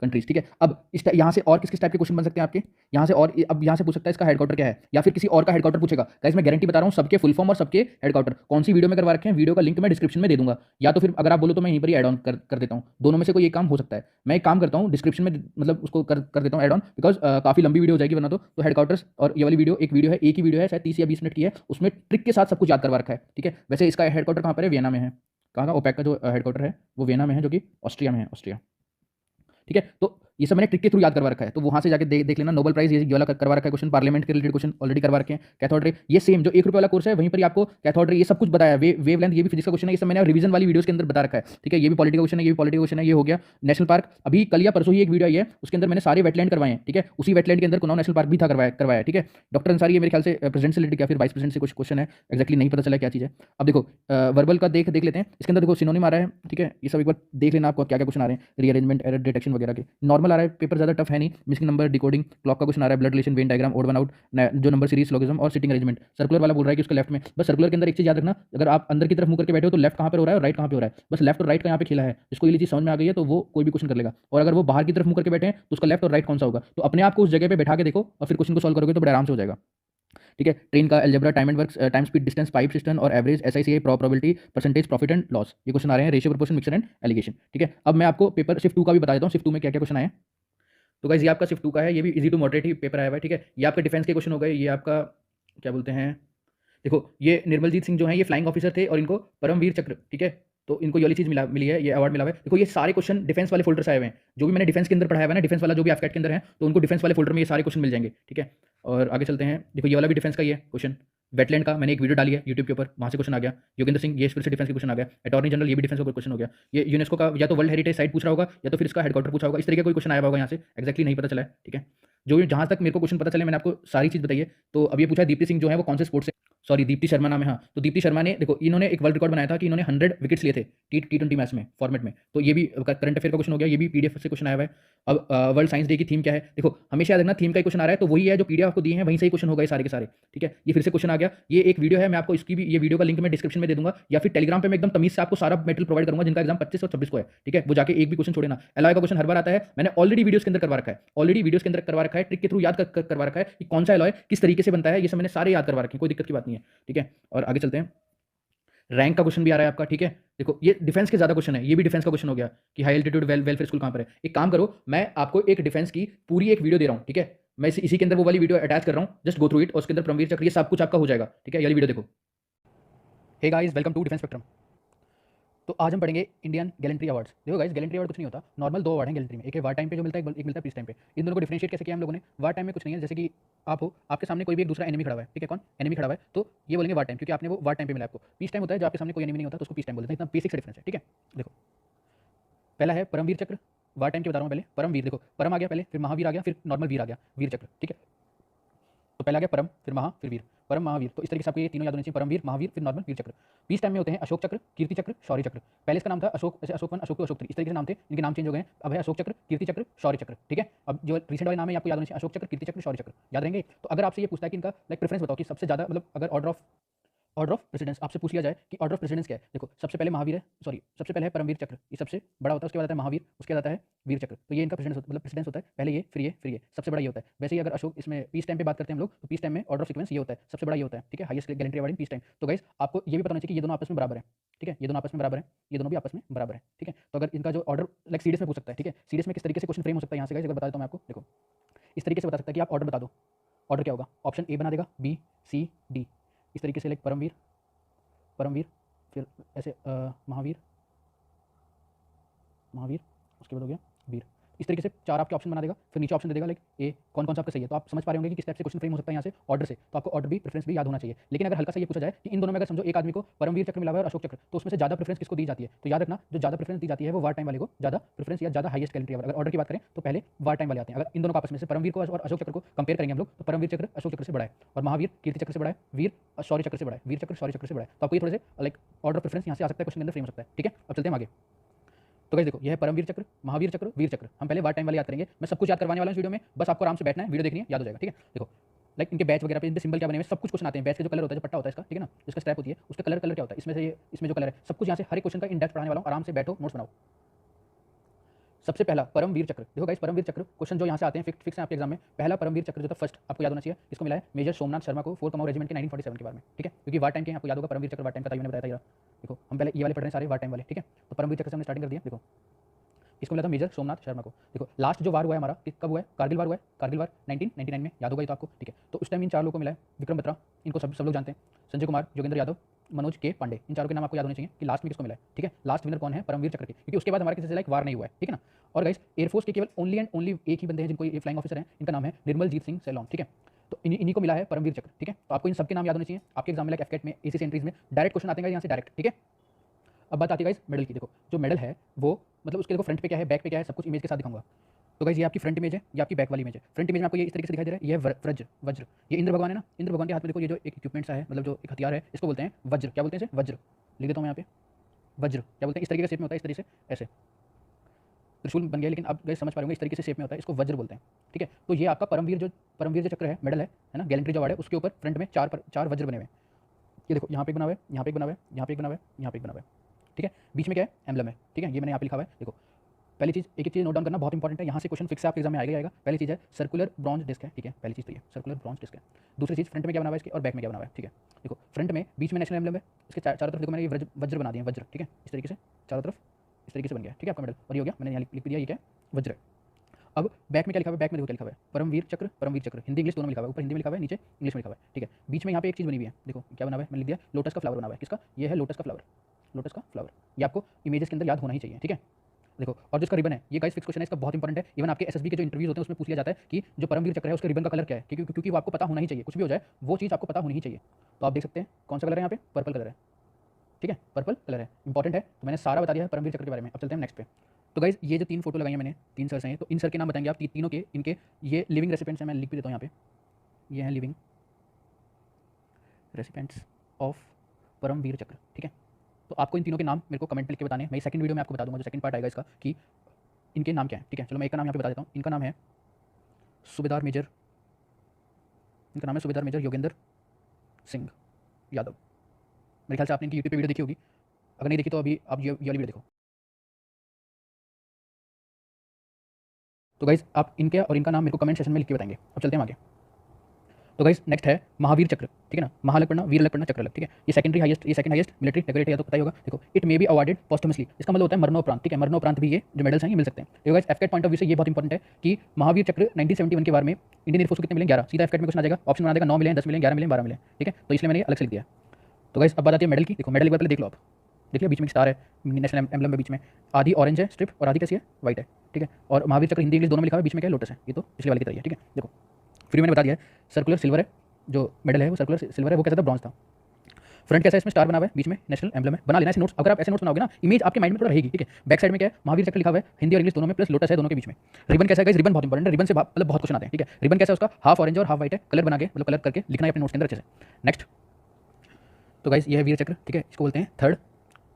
countries, ठीक है। अब इस यहाँ से और किस टाइप के क्वेश्चन बन सकते हैं आपके, यहाँ से और अब यहाँ से पूछ सकता है इसका हेडक्वार्टर क्या है, या फिर किसी और का हेडक्वार्टर पूछेगा। गाइस मैं गारंटी बता रहा हूँ, सबके फुल फॉर्म और सबके हेडक्वार्टर कौन सी वीडियो में करवा रखे हैं, वीडियो का लिंक मैं डिस्क्रिप्शन में दे दूंगा, या तो फिर अगर आप बोलो तो मैं यहीं पर ही एड ऑन कर देता हूँ। दोनों में से कोई एक काम हो सकता है। मैं एक काम करता हूँ, डिस्क्रिप्शन में मतलब उसको कर देता हूँ एड ऑन, बिकॉज काफी लंबी वीडियो हो जाएगी वरना तो हेडक्वार्टर्स और ये वाली वीडियो एक वीडियो है, एक ही वीडियो है, शायद 30 या 20 मिनट की है, उसमें ट्रिक के साथ सब कुछ याद करवा रखा है, ठीक है। वैसे इसका हेडक्वार्टर कहाँ पर है, वियना में है। कहाँ का, ओपेक का जो हेडक्वार्टर है वो वियना में है, जो कि ऑस्ट्रिया में है, ऑस्ट्रिया, ठीक है। तो ये सब मैंने ट्रिक के थ्रू याद करवा रखा है, तो वहां से जाके देख लेना। नोबेल प्राइज ये वाला करवा रखा है क्वेश्चन, पार्लियामेंट के रिलेटेड क्वेश्चन ऑलरेडी करवा रखे हैं। कैथोड रे ये सेम जो 1 रुपये वाला कोर्स है, वहीं पर आपको कैथोड रे ये सब कुछ बताया। वेवलेंथ ये भी फिजिक्स का क्वेश्चन है, ये सब मैंने रिवीजन वाली वीडियोस के अंदर बता रखा है, ठीक है। ये भी पॉलिटिकल क्वेश्चन है, ये भी पॉलिटिकल क्वेश्चन है, ये हो गया। नेशनल पार्क अभी कल या परसों ही एक वीडियो आई है, उसके अंदर मैंने सारे वेटलैंड करवाए हैं, ठीक है। उसी वेटलैंड के अंदर कुनाव नेशनल पार्क भी था करवाया, ठीक है। डॉक्टर अंसारी ये मेरे ख्याल से प्रेसिडेंट से रिलेटेड या फिर वाइस प्रेसिडेंट से कुछ क्वेश्चन है, एक्जैक्टली नहीं पता चला क्या चीज़ है। अब देखो वर्बल का देख लेते हैं, इसके अंदर देखो सिनोनिम आ रहा है, ठीक है। ये सब एक बार देख लेना आपको क्या क्या क्वेश्चन आ रहे हैं, रीअरेंजमेंट, एरर डिटेक्शन वगैरह के। नॉर्मल आ रहा है पेपर, ज़्यादा टफ है नहीं। मिसिंग नंबर, डिकोडिंग, क्लॉक का क्वेश्चन आ रहा है, blood relation, Venn diagram, odd one out, जो नंबर सीरीज, लॉगिज्म और सिटिंग अरेंजमेंट। सर्कुलर वाला बोल रहा है कि उसके लेफ्ट में, बस सर्कुलर के अंदर एक चीज याद रखना, अगर आप अंदर की तरफ मुंह करके बैठे हो तो लेफ्ट कहाँ पर हो रहा है और राइट कहाँ पे हो रहा है, बस लेफ्ट और राइट का यहाँ पे खेला है। जिसको ये चीज समझ में आ गई है तो वो कोई भी क्वेश्चन कर लेगा। और अगर वो बाहर की तरफ मुंह करके बैठे हैं तो उसका लेफ्ट और राइट कौन सा होगा, तो अपने आप को उस जगह पे बैठा के देखो और फिर क्वेश्चन को सॉल्व करोगे तो बड़े आराम से हो जाएगा, ठीक है। ट्रेन का algebra, time and work, time speed, distance, pipe system और average, SICI, probability, percentage, profit and loss, ये क्वेश्चन आ रहे हैं। Ratio, proportion, mixture and alligation, ठीक है। अब मैं आपको पेपर शिफ्ट 2 का भी बता देता हूँ, शिफ्ट 2 में क्या क्या क्वेश्चन आए। तो गाइस ये आपका शिफ्ट 2 का है, ये भी इजी टू मॉडरेट ही पेपर आया हुआ है, ठीक है। ये आपके डिफेंस के क्वेश्चन हो गए। ये आपका क्या बोलते हैं, देखो ये निर्मलजीत सिंह जो है ये फ्लाइंग ऑफिसर थे और इनको परमवीर चक्र, ठीक है, तो इनको ये वाली चीज मिली है, ये अवार्ड मिला हुआ है। देखो ये सारे क्वेश्चन डिफेंस वाले फोल्डर से आए हुए हैं, जो भी मैंने डिफेंस के अंदर पढ़ाया हुआ है ना, डिफेंस वाला जो भी एफकेट के अंदर है, तो उनको डिफेंस वाले फोल्डर में ये सारे क्वेश्चन मिल जाएंगे, ठीक है। और आगे चलते हैं, देखो ये वाला भी डिफेंस का ही है क्वेश्चन। वेटलैंड का मैंने एक वीडियो डाली है यूट्यूब के ऊपर, वहाँ से क्वेश्चन आ गया। योगेंद्र सिंह, ये फिर से डिफेंस के क्वेश्चन आ गया। अटॉर्नी जनरल, ये भी डिफेंस का क्वेश्चन हो गया। ये यूनेस्को का या तो वर्ल्ड हेरिटेज साइट पूछ रहा होगा या तो फिर इसका हेडक्वार्टर पूछा होगा, इस तरीके का कोई क्वेश्चन आया होगा यहाँ से, एक्जैक्टली नहीं पता चला है, ठीक है। जो भी जहाँ तक मेरे को क्वेश्चन पता चले मैंने आपको सारी चीज़ बताई है। तो अब ये पूछा दीप्ति सिंह जो है वो कौन से स्पोर्ट्स से, सॉरी दीप्ति शर्मा नाम है, हाँ। तो दीप्ति शर्मा ने, देखो इन्होंने एक वर्ल्ड रिकॉर्ड बनाया था कि इन्होंने 100 विकेट्स लिए थे T20 मैच में, फॉर्मेट में। तो ये भी करंट अफेयर का क्वेश्चन हो गया, ये भी पीडीएफ से क्वेश्चन आया हुआ है। अब वर्ल्ड साइंस डे की थीम क्या है, देखो हमेशा याद रखना थीम का ही क्वेश्चन आ रहा है, तो वही है जो पीडीएफ आपको दिए हैं वहीं से ही क्वेश्चन होगा ये सारे के सारे, ठीक है। ये फिर से क्वेश्चन आ गया, ये एक वीडियो है, मैं आपको इसकी भी ये वीडियो का लिंक मैं डिस्क्रिप्शन में दे दूंगा, या फिर टेलीग्राम पे मैं एकदम तमीज से आपको सारा मेटेरियल प्रोवाइड करूंगा, जिनका एग्जाम 25 और 26 को है, ठीक है। वो जाके एक भी क्वेश्चन छोड़े ना। एलॉय का क्वेश्चन हर बार आता है, मैंने ऑलरेडी वीडियोस के अंदर करवा रखा है, ऑलरेडी वीडियोस के अंदर करवा रखा है, ट्रिक के थ्रू याद करवा रखा है कि कौन सा एलॉय किस तरीके से बनता है, ये सब मैंने सारे याद करवा रखे हैं, कोई दिक्कत की बात नहीं है, ठीक है। और आगे चलते हैं, रैंक का क्वेश्चन भी आ रहा है आपका, ठीक है। देखो ये डिफेंस के ज्यादा क्वेश्चन है, ये भी डिफेंस का क्वेश्चन हो गया कि हाई एल्टीट्यूड वेलफेयर स्कूल कहां पर है। एक काम करो, मैं आपको एक डिफेंस की पूरी एक वीडियो दे रहा हूं, ठीक है। मैं इसी के अंदर वो वाली वीडियो अटैच कर रहा हूं, जस्ट गो थ्रू इट, और उसके अंदर परमवीर चक्र ये सब कुछ आपका हो जाएगा, ठीक है। ये वाली वीडियो देखो। Hey guys, welcome to defence spectrum. तो आज हम पढ़ेंगे इंडियन गैलेंट्री अवार्ड्स। देखो गाइस, गैलेंट्री अवार्ड कुछ नहीं होता, नॉर्मल 2 अवार्ड हैं गैलेंट्री में, एक है वार टाइम पे जो मिलता है, एक मिलता है पीस टाइम पे। इन दोनों को डिफरेंशिएट कैसे किया हम लोगों ने, वार टाइम में कुछ नहीं है, जैसे कि आप हो, आपके सामने कोई भी एक दूसरा एनिमी खड़ा हुआ है, ठीक है, कौन एनिमी खड़ा हुआ है, तो ये बोलेंगे वार टाइम, क्योंकि आपने वो वार टाइम पे मिला आपको। पीस टाइम होता है जब आपके सामने कोई एनिमी नहीं होता तो उसको पीस टाइम बोलते हैं, इतना बेसिक सा डिफरेंस है, ठीक है। देखो पहला है परमवीर चक्र, वार टाइम के बता रहा हूँ पहले। परमवीर, देखो परम आ गया पहले, फिर महावीर आ गया, फिर नॉर्मल वीर आ गया, वीर चक्र, ठीक है। तो पहला आ गया परम, फिर महा, फिर वीर, परम महावीर। तो इस तरीके से आपको ये तीनों याद होने चाहिए, परमवीर, महावीर, फिर नॉर्मल वीर चक्र। पीस टाइम में होते हैं अशोक चक्र, कीर्ति चक्र, शौर्य चक्र। पहले इसका नाम था अशोक, जैसे अशोक 1, अशोक 2, अशोक 3, इस तरीके से नाम थे, इनके नाम चेंज हो गए, अब है अशोक चक्र, कीर्ति चक्र, शौर्य चक्र, ठीक है। अब जो रिसेंट वाले नाम है आपको याद होने चाहिए, अशोक चक्र, कीर्ति चक्र, शौर्य चक्र, याद रहेंगे। तो अगर आपसे ये पूछता है कि इनका लाइक प्रेफरेंस बताओ कि सबसे ज्यादा, मतलब अगर ऑर्डर ऑफ प्रेसिडेंस आपसे पूछ लिया जाए कि ऑर्डर ऑफ प्रेसिडेंस क्या है, देखो सबसे पहले महावीर है, सॉरी सबसे पहले है परमवीर चक्र, ये सबसे बड़ा होता है, उसके बाद आता है महावीर, उसके बाद आता है वीर चक्र। तो ये इनका प्रेसिडेंस होता है, पहले ये, फिर ये, फिर ये, सबसे बड़ा ये होता है। वैसे ही अगर अशोक, इसमें पीस टाइम पे बात करते हैं हम लोग, तो पीस टाइम में ऑर्डर ऑफ सीक्वेंस ये होता है, सबसे बड़ा ये होता है, ठीक है, highest gallantry award in peace time. तो गाइस आपको ये भी पता होना चाहिए कि ये दोनों आपस में बराबर है, ठीक है, ये दोनों आपस में बराबर है, ये दोनों भी आपस में बराबर है, ठीक है। तो अगर इनका जो ऑर्डर लाइक सीरीज में पूछ सकता है, ठीक है, सीरीज में किस तरीके से क्वेश्चन फ्रेम हो सकता है यहाँ से गाइस अगर बता देता हूँ मैं आपको, देखो इस तरीके से बता सकता है कि आप ऑर्डर बता दो, ऑर्डर क्या होगा, ऑप्शन ए बना देगा, बी सी डी, इस तरीके से लाइक परमवीर, परमवीर, फिर ऐसे महावीर, महावीर, उसके बाद हो गया वीर। इस तरीके से 4 आपके ऑप्शन बना देगा, फिर नीचे ऑप्शन दे देगा लाइक ए कौन कौन सा आपका सही है। तो आप समझ पा रहे होंगे कि किस टाइप से क्वेश्चन फ्रेम हो सकता है यहाँ से ऑर्डर से। तो आपको ऑर्डर भी प्रेफरेंस भी याद होना चाहिए। लेकिन अगर हल्का सा ये पूछा जाए कि इन दोनों में अगर समझो एक आदमी को परमवीर चक्र मिला हुआ है और अशोक चक्र, तो उसमें से ज़्यादा प्रेफरेंस किसको दी जाती है? तो याद रखना जो ज़्यादा प्रेफरेंस दी जाती है वो वार टाइम वाले को ज़्यादा प्रेफरेंस या ज़्यादा हाईएस्ट कैलेंडरी अगर ऑर्डर की बात करें तो पहले वार टाइम वाले आते हैं। अगर इन दोनों का आपस में से परमवीर को और अशोक चक्र को कंपेयर करेंगे हम लोग तो परमवीर चक्र अशोक चक्र से बड़ा है और महावीर कीर्ति चक्र से बड़ा है, वीर शौर्य चक्र से बड़ा है, वीर चक्र शौर्य चक्र से बड़ा है। तो आपको ये थोड़े से लाइक ऑर्डर प्रेफरेंस यहाँ से आ सकता है, क्वेश्चन के अंदर फ्रेम हो सकता है। ठीक है, अब चलते हैं आगे। तो गाइस देखो यह है परमवीर चक्र, महावीर चक्र, वीर चक्र। हम पहले वार टाइम वाले याद करेंगे। मैं सब कुछ याद करवाने वाला हूं इस वीडियो में, बस आपको आराम से बैठना है, वीडियो देखनी है, याद हो जाएगा। ठीक है, देखो लाइक इनके बैच वगैरह पे इनके सिंबल क्या बने हुए सब कुछ क्वेश्चन आते हैं। बैच का जो कलर होता है, जो पट्टा होता है इसका, ठीक है ना, जिसका स्ट्रैप होती है उसका कलर क्या होता है, इसमें से ये इसमें जो कलर है सब कुछ यहाँ से हर एक क्वेश्चन का इन डेप्थ पढ़ाने वाला हूँ। आराम से बैठो, नोट्स बनाओ। सबसे पहला परमवीर चक्र, देखो गाइस परमवीर चक्र क्वेश्चन जो यहाँ से आते हैं फिक्स है आपके एग्जाम में। पहला परमवीर चक्र जो था फर्स्ट आपको याद होना चाहिए, इसको मिला है मेजर सोमनाथ शर्मा को 4 कमाओ रेजिमेंट के 1947 के बारे में। ठीक है, क्योंकि वार टाइम के आपको याद होगा परमवीर चक्र वार टाइम का मैंने बताया था। देखो हम पहले ये वाले पढ़ रहे हैं सारे वार टाइम वाले। ठीक है, तो परमवीर चक्र से हमने स्टार्टिंग कर दिया। देखो इसको मिला था मेजर सोमनाथ शर्मा को। देखो लास्ट जो वार हुआ है हमारा कब हुआ है? कारगिल वार हुआ है। कारगिल वार 1999 में, याद होगा ये तो आपको। ठीक है, तो उस टाइम इन 4 लोगों को मिला है। विक्रम बत्रा, इनको सब लोग जानते हैं। संजय कुमार, योगेंद्र यादव, मनोज के पांडे, इन चारों के नाम आपको याद होने चाहिए कि लास्ट में किसको मिला है। ठीक है, लास्ट विनर कौन है? परमवीर चक्र के, क्योंकि उसके बाद हमारे किसी से लाइक वार नहीं हुआ है। ठीक है ना। और गाइस एयरफोर्स के केवल ओनली एंड ओनली एक ही बंदे हैं जिनको ये फ्लाइंग ऑफिसर हैं, इनका नाम है निर्मलजीत सिंह सैलोन। ठीक है, तो इन्हीं को मिला है परमवीर चक्र। ठीक है, तो आपको इन सबके नाम याद होने चाहिए। आपके एग्जाम में लाइक एफकेट में एसीसी एंट्रीज में डायरेक्ट क्वेश्चन आते हैं यहाँ से डायरेक्ट। ठीक है, अब बात आती है गाइस मेडल की। देखो जो मेडल है वो मतलब उसके देखो फ्रंट पे क्या है, बैक पे क्या है, सब कुछ इमेज के साथ दिखाऊंगा। तो गाइस ये आपकी फ्रंट इमेज है, ये आपकी बैक वाली इमेज है। फ्रंट इमेज में आपको ये इस तरीके से दिखाई दे रहा है, ये है वज्र। ये इंद्र भगवान है ना, इंद्र भगवान के हाथ में देखो ये जो एक इक्विपमेंट्स है, मतलब जो एक हथियार है, इसको बोलते हैं वज्र। क्या बोलते हैं इसे? वज्र। लिख देता हूँ यहाँ पे, वज्र क्या बोलते हैं? इस तरीके का शेप में होता है, इस तरीके से ऐसे त्रिशूल बन गया, लेकिन आप गाइस समझ पा रहे होंगे इस तरीके से शेप में होता है, इसको वज्र बोलते हैं। ठीक है, तो ये आपका परमवीर जो चक्र है, मेडल है ना, गैलेंट्री जो अवार्ड है, उसके ऊपर फ्रंट में चार वज्र बने हुए हैं। ये देखो यहाँ पे बना हुआ है, यहाँ पे बना हुआ है, यहाँ पे बना हुआ है, यहाँ पे बना हुआ है। ठीक है, बीच में क्या है? एम्बलम है। ठीक है, ये मैंने यहाँ पे लिखा हुआ है। देखो पहली चीज़ एक चीज़ नोट डाउन करना बहुत इंपॉर्टेंट है, यहाँ से क्वेश्चन फिक्स है आपके एग्जाम में आएगा। पहली चीज़ है सर्कुलर ब्रॉन्ज डिस्क है। ठीक है, पहली चीज़ तो ये सर्कुलर ब्रॉन्ज डिस्क है। दूसरी चीज़ फ्रंट में क्या बना हुआ है इसके और बैक में क्या बना हुआ है। ठीक है, देखो फ्रंट में बीच में नेशनल एम्बलम है, इसके चारों तरफ देखो मैंने ये वज्र बना दिए, वज्र। ठीक है, इस तरीके से चारों तरफ इस तरीके से बन गया। ठीक है, आपका मेडल और ये हो गया, मैंने यहाँ लिख दिया ये क्या है? वज्र। अब बैक में क्या लिखा हुआ है? बैक में देखो क्या लिखा हुआ है? परमवीर चक्र, हिंदी इंग्लिश दोनों में लिखा हुआ है। ऊपर हिंदी में लिखा हुआ है, नीचे इंग्लिश में लिखा हुआ है। ठीक है, बीच में यहाँ पे एक चीज़ बनी हुई है, देखो क्या बना हुआ है? मैंने लिख दिया लोटस का फ्लावर बना हुआ है। किसका? ये है लोटस का फ्लावर, लोटस का फ्लावर। ये आपको इमेजेस के अंदर याद होना ही चाहिए। ठीक है, देखो और जिसका रिबन है, ये गाइस फिक्स क्वेश्चन है, इसका बहुत इंपॉर्टेंट है। इवन आपके एसएसबी के जो इंटरव्यूज होते हैं उसमें पूछ लिया जाता है कि जो परमवीर चक्र है उसके रिबन का कलर क्या है, क्योंकि वो आपको पता होना ही चाहिए। कुछ भी हो जाए वो चीज़ आपको पता होनी ही चाहिए। तो आप देख सकते हैं कौन सा कलर है यहाँ पे? पर्पल कलर है। ठीक है, पर्पल कलर है, इंपॉर्टेंट है। तो मैंने सारा बता दिया है परमवीर चक्र के बारे में। अब चलते हैं नेक्स्ट पे। तो गाइस ये जो 3 फोटो लगाई है मैंने, 3 सर्स हैं, तो इन सर के नाम बताएंगे आप तीनों के। इनके ये लिविंग रेसिपेंट्स हैं, मैं लिख भी देता हूँ यहाँ पे, ये हैं लिविंग रेसिपेंट्स ऑफ परमवीर चक्र। ठीक है, तो आपको इन तीनों के नाम मेरे को कमेंट में लिख के बताने हैं। मैं सेकंड वीडियो में आपको बता दूंगा, जो सेकंड पार्ट आएगा इसका, कि इनके नाम क्या है। ठीक है, चलो मैं एक का नाम यहाँ पे बता देता हूँ। इनका नाम है सूबेदार मेजर, इनका नाम है सूबेदार मेजर योगेंद्र सिंह यादव। मेरे ख्याल से आपने इनकी यूट्यूब पे वीडियो देखी होगी, अगर नहीं देखी तो अभी आप ये वाली वीडियो देखो। तो गाइस आप इनके और इनका नाम मेरे को कमेंट सेक्शन में लिख के बताएंगे। अब चलते हैं आगे। तो गाइस नेक्स्ट है महावीर चक्र। ठीक है ना, महालग पढ़ना, वीर अलग पढ़ना, चक्र अलग। ठीक है, ये सेकेंडरी हाईएस्ट, ये सेकंड हाईएस्ट मिलिट्री डेकोरेट है, तो पता ही होगा। देखो it may be awarded posthumously, इसका मतलब होता है मरणोपरांत। ठीक है, मरणोपरांत भी ये जो मेडल्स हैं ये मिल सकते हैं। देखो गाइस एफकेट पॉइंट ऑफ व्यू से ये बहुत इंपॉर्टेंट है कि महावीर चक्र 1971 के बारे में इंडियन एयरफोर्स को कितने मिले? 11। सीधा एफकेट में क्वेश्चन आ जाएगा, ऑप्शन बना देगा 9 मिले, 10 मिले, 11 मिले, 12 मिले। ठीक है, तो इसलिए मैंने अलग से लिख दिया। तो गाइस अब बात आती है मेडल की। देखो मेडल एक बार पहले देख लो आप, देख लिया बीच में स्टार है, नेशनल एम्बलम में बीच में आधी ऑरेंज है स्ट्रिप और आधी कैसी है? व्हाइट है। ठीक है, और महावीर चक्र हिंदी इंग्लिश दोनों में लिखा है, बीच में क्या है? लोटस है। ये तो पिछले वाले की तरह है। ठीक है, देखो फिर मैंने बता दिया है सर्कुलर सिल्वर है, जो मेडल है वो सर्कुलर सिल्वर है, वो कैसा था? ब्रॉन्ज था। फ्रंट कैसा है? इसमें स्टार बना हुआ है, बीच में नेशनल एम्बलम है। बना लेना ऐसे नोट्स, अगर आप ऐसे नोट्स बनाओगे ना इमेज आपके माइंड में थोड़ा रहेगी। ठीक है, बैक साइड में क्या है? महावीर चक्र लिखा हुआ है हिंदी और इंग्लिश दोनों में, प्लस लोटस है दोनों के बीच में। रिबन कैसा है गाइस? रिबन बहुत इंपॉर्टेंट है, रिबन से मतलब बहुत क्वेश्चन आते हैं। ठीक है, रिबन कैसा है उसका? हाफ ऑरेंज और हाफ व्हाइट है, कलर बना के मतलब कलर करके लिखना है अपने नोट्स के अंदर अच्छे से। नेक्स्ट, तो गाइस ये है वीर चक्र। ठीक है, इसको बोलते हैं थर्ड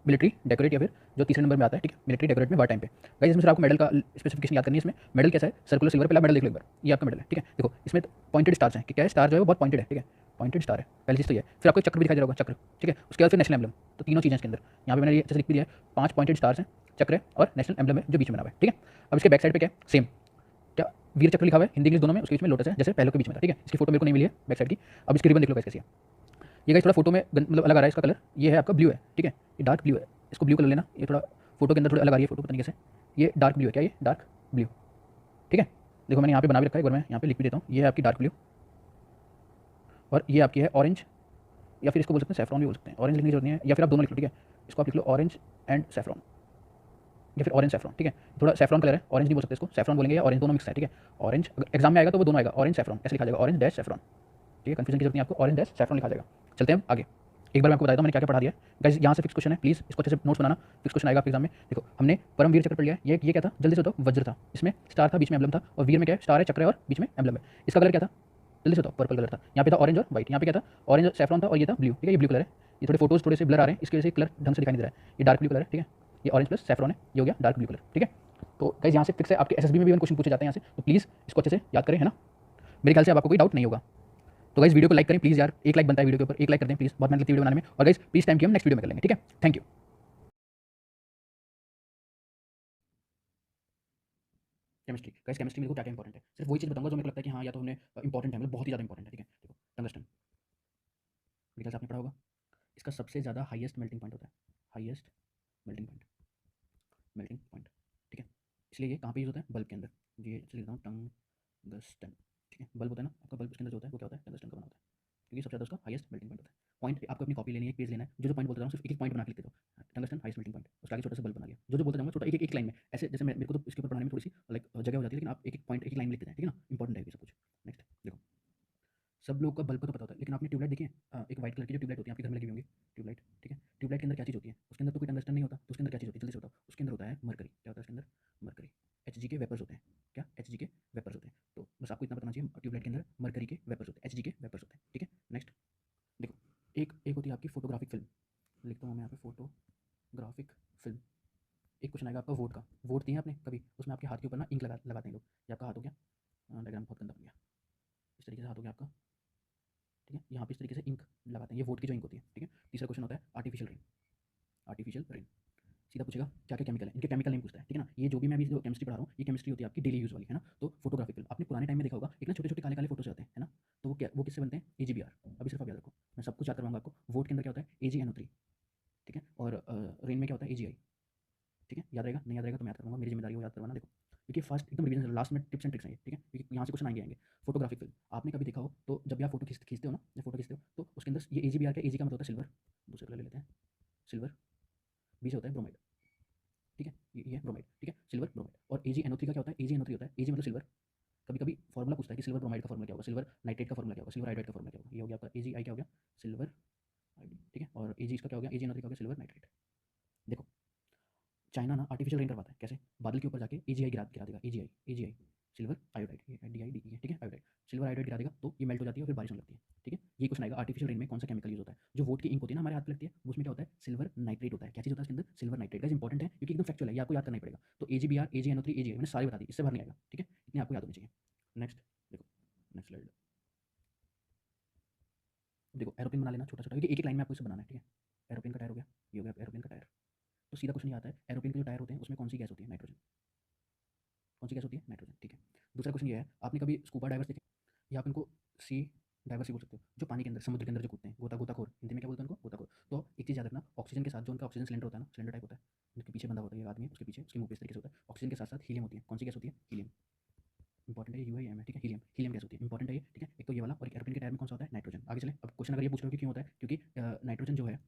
मिलिट्री डेकोरेट, या फिर जो तीसरे नंबर में आता है। ठीक है, मिलिट्री डेकोरेट में वार टाइम पे। गाइस इसमें आपको मेडल का स्पेसिफिकेशन याद करनी है। इसमें मेडल कैसा है? सर्कुलर सिल्वर, पहला मेडल देख लो एक बार, ये आपका मेडल है। ठीक है, देखो इसमें पॉइंटेड स्टार्स हैं कि क्या है? स्टार जो है वो बहुत पॉइंटेड है। ठीक है, पॉइंटेड स्टार है, पहली चीज़ तो ये है। फिर आपको चक्र भी दिखाई दे रहा होगा, चक्र। ठीक है, उसके बाद फिर नेशनल एम्बलम, तो तीनों चीज़ें इसके अंदर यहाँ पे मैंने ये जैसे लिख भी दिया है, 5 पॉइंटेड स्टार्स हैं, चक्र है और नेशनल एम्बलम है जो बीच में बना हुआ है। ठीक है, अब इसके बैक साइड पे क्या है? सेम क्या वीर चक्र लिखा हुआ है हिंदी इंग्लिश दोनों में, उसके बीच में लोटस है जैसे पहले के बीच में था। ठीक है, इसकी फोटो मेरे को नहीं मिली है बैक साइड की। अब इसकी रिबन देख लो कैसी है। ये गाइस थोड़ा फोटो में मतलब अलग आ रहा है इसका कलर, ये है आपका ब्लू है। ठीक है, ये डार्क ब्लू है, इसको ब्लू कलर लेना। ये थोड़ा फोटो के अंदर थोड़ी अलग आ रही है फोटो, पता नहीं कैसे। ये डार्क ब्लू है, क्या ये? Dark blue. ठीक है, देखो मैंने यहाँ पे बना भी रखा है, एक बार मैं यहाँ पे लिख भी देता हूँ। ये है आपकी डार्क ब्लू और ये आपकी है ऑरेंज, या फिर इसको बोल सकते हैं सैफ्रॉन भी बोल सकते हैं। ऑरेंज लिखने की जरूरत नहीं है, या फिर आप दोनों लिख लो। ठीक है, इसको आप लिख लो ऑरेंज एंड सैफ्रॉन। या फिर ऑरेंज सैफ्रॉन, ठीक है। थोड़ा सैफ्रॉन कलर है, ऑरेंज नहीं बोल सकते इसको, सैफ्रॉन बोलेंगे या ऑरेंज, दोनों मिक्स है, ठीक है। ऑरेंज एग्जाम में आएगा तो वो दोनों आएगा, ऑरेंज सैफ्रॉन ऐसे लिखा जाएगा, ऑरेंज डैश सैफ्रॉन, ठीक है। कंफ्यूजन की जरूरत नहीं आपको, ऑरेंज डैश सैफ्रॉन लिखा जाएगा। चलते हैं आगे। एक बार मैं आपको बता देता हूँ मैंने क्या क्या पढ़ा दिया है गाइस। यहाँ से फिक्स क्वेश्चन है, प्लीज इसको अच्छे से नोट्स बनाना, फिक्स क्वेश्चन आएगा आपके एग्जाम में। देखो हमने परमवीर चक्र पढ़ लिया है, ये क्या था जल्दी से बताओ, वज्र था, इसमें स्टार था, बीच में एम्बलम था, और वीर में क्या है, स्टार है, चक्र है और बीच में एम्बलम है। इसका कलर क्या था जल्दी से बताओ, पर्पल कलर था। यहाँ पे था ऑरेंज और व्हाइट, यहाँ पे क्या था, ऑरेंज सैफ्रॉन था और ये था ब्लू, ठीक है। ये ब्लू कलर है, ये थोड़े फोटोज थोड़े से ब्लर आ रहे हैं, इसकी वजह से कलर ढंग से दिखाई नहीं दे रहा है। ये डार्क ब्लू कलर है, ठीक है। ये ऑरेंज प्लस सैफ्रॉन है, ये हो गया डार्क ब्लू कलर, ठीक है। तो गाइस यहाँ से फिक्स है, आपके एसएसबी में भी क्वेश्चन पूछे जाते हैं यहाँ से, तो प्लीज़ इसको अच्छे से याद करें, है ना। मेरे ख्याल से आपको कोई डाउट नहीं होगा। तो गाइस वीडियो को लाइक करें प्लीज़ यार, एक लाइक बनता है वीडियो के ऊपर, एक लाइक कर दें प्लीज़, बहुत मेहनत लगती है वीडियो बनाने में। और गाइस प्लीज़ टाइम की हम नेक्स्ट वीडियो में कर लेंगे, ठीक है। Thank you. Chemistry guys, chemistry में देखो क्या क्या इंपॉर्टेंट है, सिर्फ वही चीज़ बताऊंगा जो मेरे को लगता है कि हाँ या तो हमने इंपॉर्टेंट है, मतलब बहुत ही ज़्यादा इंपॉर्टेंट है, ठीक है। देखो टंगस्टन, मेरे ख्याल से आपने पढ़ा होगा, इसका सबसे ज़्यादा हाईएस्ट मेल्टिंग पॉइंट होता है, highest melting point, melting point, ठीक है। इसलिए ये कहाँ पे यूज़ होता है, बल्ब के अंदर। ये चलिए बताऊँ, टंगस्टन, ठीक है। बल्ब होता है ना आपका, बल्ब उसके अंदर जो होता है वो क्या होता है, टंगस्टन का बना होता है, क्योंकि सबसे ज़्यादा उसका हाईएस्ट मेल्टिंग पॉइंट होता है। पॉइंट आपको अपनी कॉपी लेनी है, एक पेज लेना है, जो पॉइंट बोलता हूँ सिर्फ एक पॉइंट बना के लिख देते हो, टंगस्टन हाईएस्ट मेल्टिंग पॉइंट, उसका आगे छोटा सा बल्ब बना लिया, जो बोलता जाऊँगा छोटा एक लाइन में ऐसे, जैसे मेरे को तो इसके ऊपर पढ़ाने में थोड़ी सी लाइक जगह हो जाती है, लेकिन आप एक एक पॉइंट एक लाइन में लिखते हैं, ठीक है ना, इंपॉर्टेंट है ये सब कुछ। नेक्स्ट देखो, सब लोगों का बल्ब का तो पता होता है, लेकिन आपने ट्यूबलाइट देखी है, एक व्हाइट कलर की जो ट्यूबलाइट होती है आपके घर में लगी हुई होंगी, ट्यूबलाइट, ठीक है। ट्यूबलाइट के अंदर क्या चीज़ होती है, उसके अंदर तो कोई टंगस्टन नहीं होता, तो उसके अंदर क्या चीज़ होती है जल्दी से बताओ, उसके अंदर होता है मरकरी। क्या होता है उसके अंदर, मरकरी, एच जी के वेपर्स होते हैं। क्या, एच जी के वेपर्स होते हैं। तो बस आपको इतना बताना चाहिए, ट्यूबलाइट के अंदर मरकरी के वेपर्स होते हैं, एच जी के वेपर्स होते हैं, ठीक है। नेक्स्ट देखो, एक एक होती है आपकी फोटोग्राफिक फिल्म, लिखता हूँ मैं यहाँ पे फोटोग्राफिक फिल्म। एक क्वेश्चन आएगा आपका वोट का, वोट दिए आपने कभी, उसमें आपके हाथ के ऊपर ना इंक लगाते हैं लोग, ये आपका हाथ हो गया, डायग्राम बहुत गंदा बन गया, इस तरीके से हाथ हो गया आपका, ठीक है। यहाँ पे इस तरीके से इंक लगाते हैं, ये वोट की जो इंक होती है, ठीक है। तीसरा क्वेश्चन होता है आर्टिफिशियल रेन, आर्टिफिशियल रेन, सीधा पूछेगा क्या क्या केमिकल है, इनके केमिकल नेम पूछता है, ठीक है ना। ये जो भी मैं अभी जो केमिस्ट्री पढ़ा रहा हूँ, ये केमिस्ट्री होती है आपकी डेली यूज वाली, है ना। तो फोटोग्राफिकल आपने पुराने टाइम में देखा होगा, एक ना छोटे छोटे काले काले फोटोज आते हैं, है ना। तो वो क्या, वो किससे बनते हैं, AGBR। अभी सिर्फ आप याद रखो, मैं सब कुछ याद करवाऊंगा आपको। वोट के अंदर क्या होता है, AgNO3, ठीक है। और रेन में क्या होता है, AgI, ठीक है। याद रहेगा, नहीं याद रहेगा तो मैं याद करवाऊंगा, मेरी जिम्मेदारी है वो याद करवाना। देखो क्योंकि फर्स्ट एकदम रिवीजन, लास्ट में टिप्स एंड ट्रिक्स हैं ये, ठीक है, क्योंकि यहाँ से क्वेश्चन आएंगे। फोटोग्राफिक फिल्म आपने कभी देखा हो, तो जब भी आप फोटो खींचते हो ना, जब फोटो खींचते हो तो उसके अंदर ये AGBR का, AG का मतलब होता है सिल्वर, दूसरे कलर ले लेते हैं, सिल्वर, बी से होता है ब्रोमाइड, ठीक है। ये ब्रोमाइड, ठीक है, सिल्वर ब्रोमाइड। और AgNO3 का क्या होता है, AgNO3 होता है, AG मतलब सिल्वर। कभी कभी फॉर्मूला पूछता है कि सिल्वर ब्रोमाइड का फॉर्मूला क्या होगा, सिल्वर नाइट्रेट का फॉर्मूला क्या होगा, सिल्वर हाइड्रेट का फॉर्मूला क्या होगा। ये हो गया आपका AgI, क्या हो गया, सिल्वर आईडी, ठीक है। और AG इसका क्या हो गया, AgNO3 का हो गया सिल्वर नाइट्रेट। देखो चाइना ना आर्टिफिशियल रेन करवाता है, कैसे, बादल के ऊपर जाके AgI गिरा गिरा देगा, AgI, AgI, सिल्वर आयोडाइड, ये DID, ठीक है, आयोडाइड, सिल्वर आयोडाइड गिरा देगा तो ये मेल्ट हो जाती है और फिर बारिश होने लगती है, ठीक है। ये क्वेश्चन आएगा, आर्टिफिशियल रेन में कौन सा केमिकल यूज होता है। जो वोट की इंक होती है ना हमारे हाथ पे लगती है, उसमें क्या होता है, सिल्वर नाइट्रेट होता है। क्या चीज होता है इसके अंदर, सिल्वर नाइट्रेट। गाइस इंपॉर्टेंट है क्योंकि एकदम फैक्चुअल है, ये आपको याद करना ही पड़ेगा। तो AgBr, AgNO3, AgI मैंने सारे बता दी, इससे बाहर नहीं आएगा, ठीक है। इतने आपको याद होनी चाहिए। नेक्स्ट देखो, नेक्स्ट स्लाइड देखो, एरोप्लेन बना लेना छोटा छोटा, क्योंकि एक एक लाइन में आपको इसे बनाना है, ठीक है। एरोप्लेन का टायर हो गया, ये हो गया एरोप्लेन का टायर। तो सीधा क्वेश्चन ये आता है, एरोप्लेन के जो टायर होते हैं उसमें कौन सी गैस होती है, नाइट्रोजन। कौन सी गैस होती है, नाइट्रोजन, ठीक है। दूसरा क्वेश्चन ये है, आपने कभी स्कूबा डाइवर्स देखे, या आप इनको सी डाइवर्स ही बोल सकते हो, जो पानी के अंदर, समुद्र के अंदर जो कूदते हैं, गोताखोर, हिंदी में क्या बोलते हैं उनको, गोताखोर। तो एक चीज़ याद रखना, ऑक्सीजन के साथ जो उनका ऑक्सीजन सिलेंडर होता है ना, सिलेंडर टाइप होता है, उनके पीछे बंधा होता है, एक आदमी है, उसके पीछे उसके मुंह पे इस तरीके से होता है, ऑक्सीजन के साथ साथ हीलियम होती है। कौन सी गैस होती है, हीलियम, इंपॉर्टेंट है, UAM है, ठीक है। हीलियम, हीलियम गैस होती है, इंपॉर्टेंट है ये, ठीक है। एक तो ये वाला, और एक एरोप्लेन के टायर में कौन सा होता है, नाइट्रोजन। आगे चले, अब क्वेश्चन अगर ये पूछ रहे हो कि क्यों होता है, क्योंकि नाइट्रोजन जो है,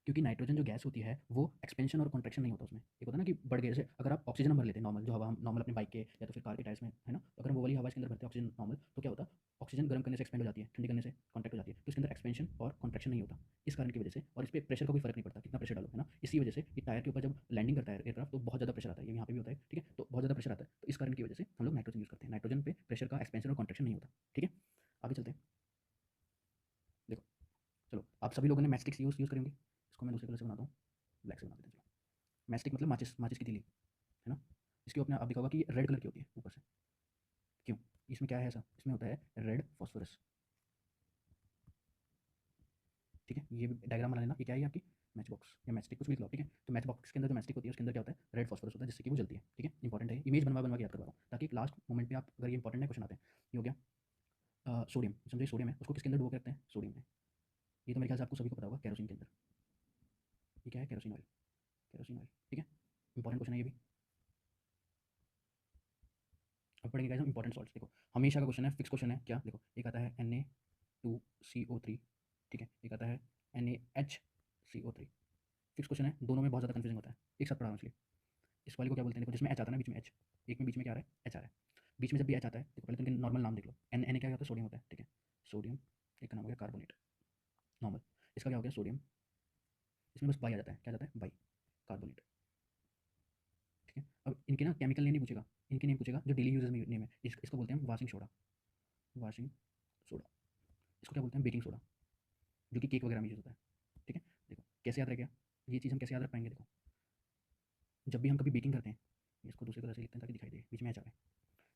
क्योंकि नाइट्रोजन जो गैस होती है वो एक्सपेंशन और कॉन्ट्रैक्शन नहीं होता उसमें। एक होता है ना कि बढ़ गए, जैसे अगर आप ऑक्सीजन भर लेते हैं नॉर्मल, जो हवा हम नॉर्मल अपनी बाइक के या तो फिर कार के टायर्स में, है ना, तो अगर हम वो वाली हवा इसके अंदर भरते हैं ऑक्सीजन नॉर्मल, तो क्या होता है, ऑक्सीजन गर्म करने से एक्सपेंड हो जाती है, ठंडी करने से कॉन्ट्रैक्ट हो जाती है, तो इसके अंदर एक्सपेंशन और कॉन्ट्रैक्शन नहीं होता। इस कारण की वजह से, और इस पर प्रेशर का कोई फर्क नहीं पड़ता, कितना प्रेशर डालो, है ना। इसी वजह से ये टायर के ऊपर जब लैंडिंग करता है एयरक्राफ्ट, तो बहुत ज़्यादा प्रेशर आता है, ये यहाँ पे भी होता है, ठीक है। तो बहुत ज़्यादा प्रेशर आता है, तो इस कारण की वजह से हम लोग नाइट्रोजन यूज़ करते हैं। नाइट्रोजन पे प्रेशर का एक्सपेंशन और कॉन्ट्रैक्शन नहीं होता, ठीक है। आगे चलते हैं, देखो, चलो आप सभी लोगों ने मैस्टिक्स यूज़ करेंगे, इसको मैं दूसरे कलर से बनाता हूँ, ब्लैक से बना देते हैं। चलो, मैस्टिक मतलब माचिस, माचिस की तीली, है ना। इसके ऊपर आप देखा होगा कि रेड कलर की होती है ऊपर से, क्यों, इसमें क्या है ऐसा, इसमें होता है रेड फॉस्फोरस, ठीक है। ये डायग्राम बना लेना, ये क्या है, ये आपकी मैच बॉक्स या मैचस्टिक, कुछ भी लिख लो, ठीक है। तो मैच बॉक्स के अंदर जो मैचस्टिक होती है उसके अंदर क्या होता है, रेड फॉस्फोरस होता है, जिससे कि वो जलती है, ठीक है। इंपॉर्टेंट है, इमेज बनवा बनवा के याद करवा रहा हूँ, ताकि लास्ट मोमेंट पे आप, अगर ये इंपॉर्टेंट है क्वेश्चन आते हैं। ये हो गया सोडियम, समझिए सोडियम है, उसको किसके अंदर डुबो के रखते हैं, सोडियम में। ये तो मेरे ख्याल से आपको सभी को पता होगा, केरोसिन के अंदर। ये क्या है, केरोसिन ऑयल, केरोसिन ऑयल, ठीक है। इंपॉर्टेंट क्वेश्चन है ये भी। अब पढ़ेंगे गाइस हम इंपॉर्टेंट सॉल्ट्स। देखो हमेशा का क्वेश्चन है, फिक्स क्वेश्चन है, क्या देखो, एक आता है Na2CO3, ठीक है, एक आता है NaHCO3। फिक्स क्वेश्चन है, दोनों में बहुत ज़्यादा कंफ्यूजन होता है, एक साथ पढ़ा रहा हूँ इसलिए। इस वाले को क्या बोलते हैं, देखो जिसमें एच आता है ना बीच में, एच एक में बीच में क्या आ रहा है, एच आ रहा है। बीच में जब भी एच आता है, देखो पहले तो इनके नॉर्मल नाम देख लो। एन एन क्या होता है, सोडियम होता है, ठीक है। सोडियम, एक का नाम हो गया कार्बोनेट, नॉर्मल। इसका क्या हो गया, सोडियम, इसमें बस बाई आ जाता है, क्या जाता है, बाई कार्बोनेट, ठीक है। अब इनके ना केमिकल नेम नहीं पूछेगा, इनके नेम पूछेगा जो डेली यूजेस में नेम है। इसको बोलते हैं वाशिंग सोडा, वाशिंग सोडा। इसको क्या बोलते हैं, बेकिंग सोडा, जो कि केक वगैरह में यूज होता है, ठीक है। देखो कैसे याद रहेगा ये चीज़, हम कैसे याद रख पाएंगे, देखो जब भी हम कभी बेकिंग करते हैं, इसको दूसरी तरह से लिखते हैं ताकि दिखाई दे, बीच में एच आ रहा है।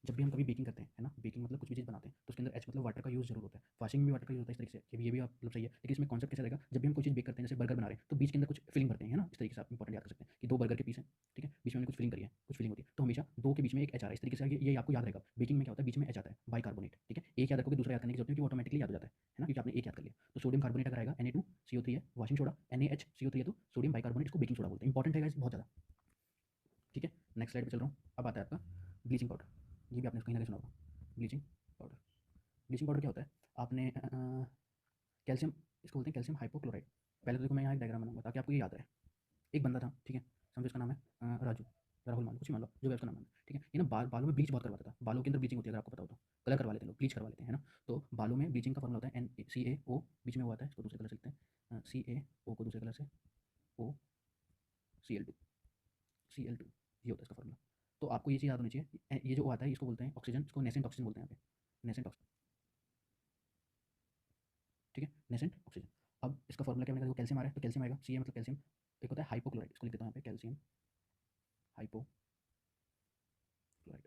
जब भी हम कभी बेकिंग करते हैं, है ना, बेकिंग मतलब कुछ भी चीज़ बनाते हैं, तो उसके अंदर एच मतलब वाटर का यूज़ जरूर होता है। वाशिंग में भी वाटर का यूज़ होता है, इस तरीके से ये भी आप मतलब सही है। लेकिन इसमें कॉन्सेप्ट कैसे रहेगा, जब भी हम कोई चीज़ बेक करते हैं, जैसे बर्गर बना रहे हैं, तो बीच के अंदर कुछ फिलिंग भरते हैं, है ना, इस तरीके से आप इंपॉर्टेंट याद कर सकते हैं कि 2 बर्गर के पीस हैं, ठीक है, बीच में हमने कुछ फिलिंग करी है, कुछ फिलिंग होती है, तो हमेशा 2 के बीच में एक एच आ रहा है, इस तरीके से ये आपको याद रहेगा। बेकिंग में क्या होता है, बीच में एच आता है, बाइकार्बोनेट, ठीक है। एक याद रखोगे, दूसरा याद करने की जरूरत नहीं, कि ऑटोमेटिकली याद हो जाता है ना, क्योंकि आपने एक याद कर लिया। तो सोडियम कार्बोनेट अगर आएगा Na2CO3 है, वाशिंग सोडा NaHCO3 है, तो सोडियम बाइकार्बोनेट, इसको बेकिंग सोडा बोलते हैं। इंपॉर्टेंट है गाइस बहुत ज़्यादा, ठीक है। नेक्स्ट स्लाइड पे चल रहा हूँ। अब आता है आपका ब्लीचिंग पाउडर, ये भी आपने कहीं ना कहीं सुना होगा, ब्लीचिंग पाउडर। ब्लीचिंग पाउडर क्या होता है, आपने कैल्शियम, इसको बोलते हैं कैल्शियम हाइपोक्लोराइड। पहले तो देखो मैं यहाँ एक डायग्राम बनाऊंगा ताकि आपको ये याद रहे। एक बंदा था, ठीक है, समझो इसका नाम है राजू, राहुल मान लो, कुछ ही मान लो, जो भी उसका नाम है, ठीक है। ये ना बालों में ब्लीच बहुत करवाता था, बालों के अंदर ब्लीचिंग होती है, अगर आपको पता हो तो कलर करवा लेते हैं लोग, ब्लीच करवा लेते हैं, है ना। तो बालों में ब्लीचिंग का फॉर्मूला होता है NaCO, बीच में वो आता है, इसको दूसरे कलर से लिखते हैं CaO को दूसरे कलर से OCl2 ये होता है इसका फॉर्मूला। तो आपको ये चीज़ याद होनी चाहिए। ये जो आता है इसको बोलते हैं ऑक्सीजन, इसको नेसेंट ऑक्सीजन बोलते हैं यहाँ पे, नेसेंट ऑक्सीजन, ठीक है, नेसेंट ऑक्सीजन। अब इसका फॉर्मूला क्या बनेगा, कैल्शियम आ रहा है तो कैल्शियम आएगा, Ca मतलब कैल्शियम। एक होता है हाइपोक्लोराइड, इसको लिख देता हूँ यहाँ पे, कैल्शियम हाइपोक्लोराइड,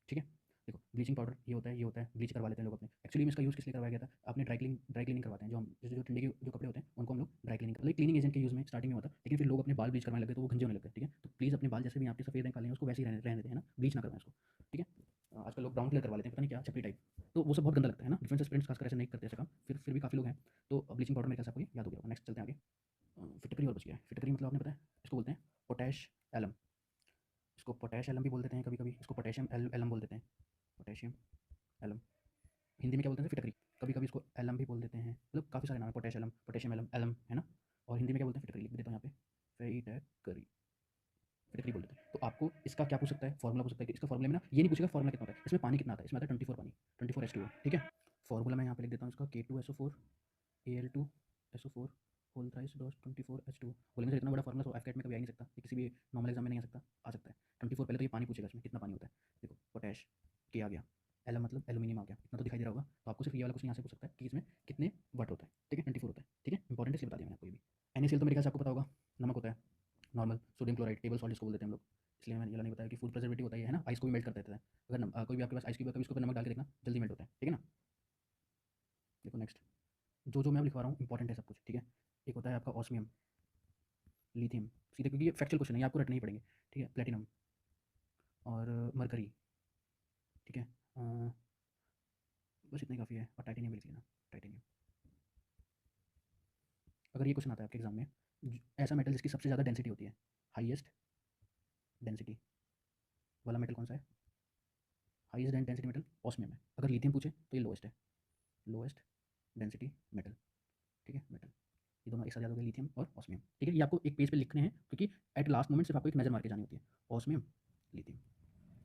ठीक है। देखो ब्लीचिंग पाउडर ये होता है, ये होता है, ब्लीच करवा लेते हैं लोग अपने। एक्चुअली में इसका यूज़ किस लिए करवाया गया था, आपने ड्राई क्लीनिंग करवाते हैं, जो हम जैसे जो ठंडी के जो कपड़े होते हैं उनको हम लोग ड्राई क्लीनिंग, मतलब क्लीनिंग एजेंट के यूज़ में स्टार्टिंग में होता है, लेकिन फिर लोग अपने बाल ब्लीच करवाने लगे तो वो गंजे होने लगे, ठीक है। तो प्लीज़ अपने बाल जैसे भी आपके सफेद हैं काले हैं उसको वैसे ही रहने दें, है ना, ब्लीच ना करवाएं उसको, ठीक है। आजकल लोग ब्राउन कलर करवा लेते हैं, पता नहीं क्या छपरी टाइप, तो वो सब बहुत गंदा लगता है ना। डिफेंस स्टूडेंट्स खासकर ऐसे नहीं करते ऐसा काम, फिर भी काफ़ी लोग हैं। तो ब्लीचिंग पाउडर मेरे ख्याल से आपको ये याद हो गया होगा। नेक्स्ट चलते हैं आगे। फिटकरी और बच गया है। फिटकरी मतलब आपने पता है, इसको बोलते हैं पोटैश एलम, इसको पोटैश एलम भी बोल देते हैं कभी कभी, इसको पोटेशियम एलम बोल देते हैं, पोटेशियम एलम। हिंदी में क्या बोलते हैं, फिटकरी। कभी कभी इसको एलम भी बोल देते हैं, मतलब काफ़ी सारे नाम है, potash alum, potassium alum, alum, है ना। और हिंदी में क्या बोलते हैं, फिटकरी, लिख देता हूँ यहाँ पे, फिटकरी, फिटकरी बोल देते हैं। तो आपको इसका क्या पूछ सकता है, फॉर्मूला पूछ सकता है कि इसका फॉर्मूले में ना ये नहीं पूछेगा फॉर्मूला कितना होता है, इसमें पानी कितना आता है, इसमें आता है 24 पानी, 24H2O, ठीक है। फॉर्मूला मैं यहाँ पे लिख देता हूँ इसका, K2SO4Al2SO4 whole thrice dot 24H2O। बोलेंगे सर इतना बड़ा फॉर्मूला तो एफकेट में कभी आ ही नहीं सकता, ये किसी भी नॉर्मल एग्जाम में नहीं आ सकता, आ सकता है 24। पहले तो ये पानी पूछेगा, इसमें कितना पानी होता है। देखो पोटैश के आ गया, एलम मतलब एल्यूमिनियम आ गया, इतना तो दिखाई दे रहा होगा। तो आपको सिर्फ ये वाला क्वेश्चन यहाँ से पूछ सकता है कि इसमें कितने वाट होता है, ठीक है, 24 होता है, ठीक है। इंपॉर्टेंट इसलिए बता दिया मैंने आपको ये भी। NaCl तो मेरे ख्याल से आपको पता होगा, नमक होता है, normal sodium chloride, table salt इसको बोल देते हैं हम लोग, इसलिए मैंने ये नहीं बताया कि फूड प्रिजर्वेटिव होता है ये, है ना, आइस को भी मेल्ट कर देता है। अगर कोई भी आपके पास आइस क्यूब है, कभी उसके ऊपर नमक डाल के देखना, जल्दी मेल्ट होता है, ठीक है ना। देखो नेक्स्ट, जो मैं लिखवा रहा हूँ इंपॉर्टेंट है सब कुछ, ठीक है। एक होता है आपका ऑस्मियम, लिथियम, सीधे, क्योंकि ये फैक्चुअल क्वेश्चन है, ये आपको रटने ही पड़ेंगे, ठीक है। प्लेटिनम और मरकरी, ठीक है। बस इतना ही काफ़ी है। और टाइटेनियम भी लिख लेना, टाइटेनियम। अगर ये क्वेश्चन आता है आपके एग्जाम में, ऐसा मेटल जिसकी सबसे ज़्यादा डेंसिटी होती है, हाईएस्ट डेंसिटी वाला मेटल कौन सा है, हाईएस्ट डेंसिटी मेटल ऑस्मियम है। अगर लिथियम पूछे तो ये लोएस्ट है, लोएस्ट डेंसिटी मेटल, ठीक है, मेटल। ये दोनों एक साथ याद हो गए, लिथियम और ऑस्मियम, ठीक है। ये आपको एक पेज पे लिखने हैं, क्योंकि एट लास्ट मोमेंट सिर्फ आपको एक नजर मार के जानी होती है, ऑस्मियम, लिथियम,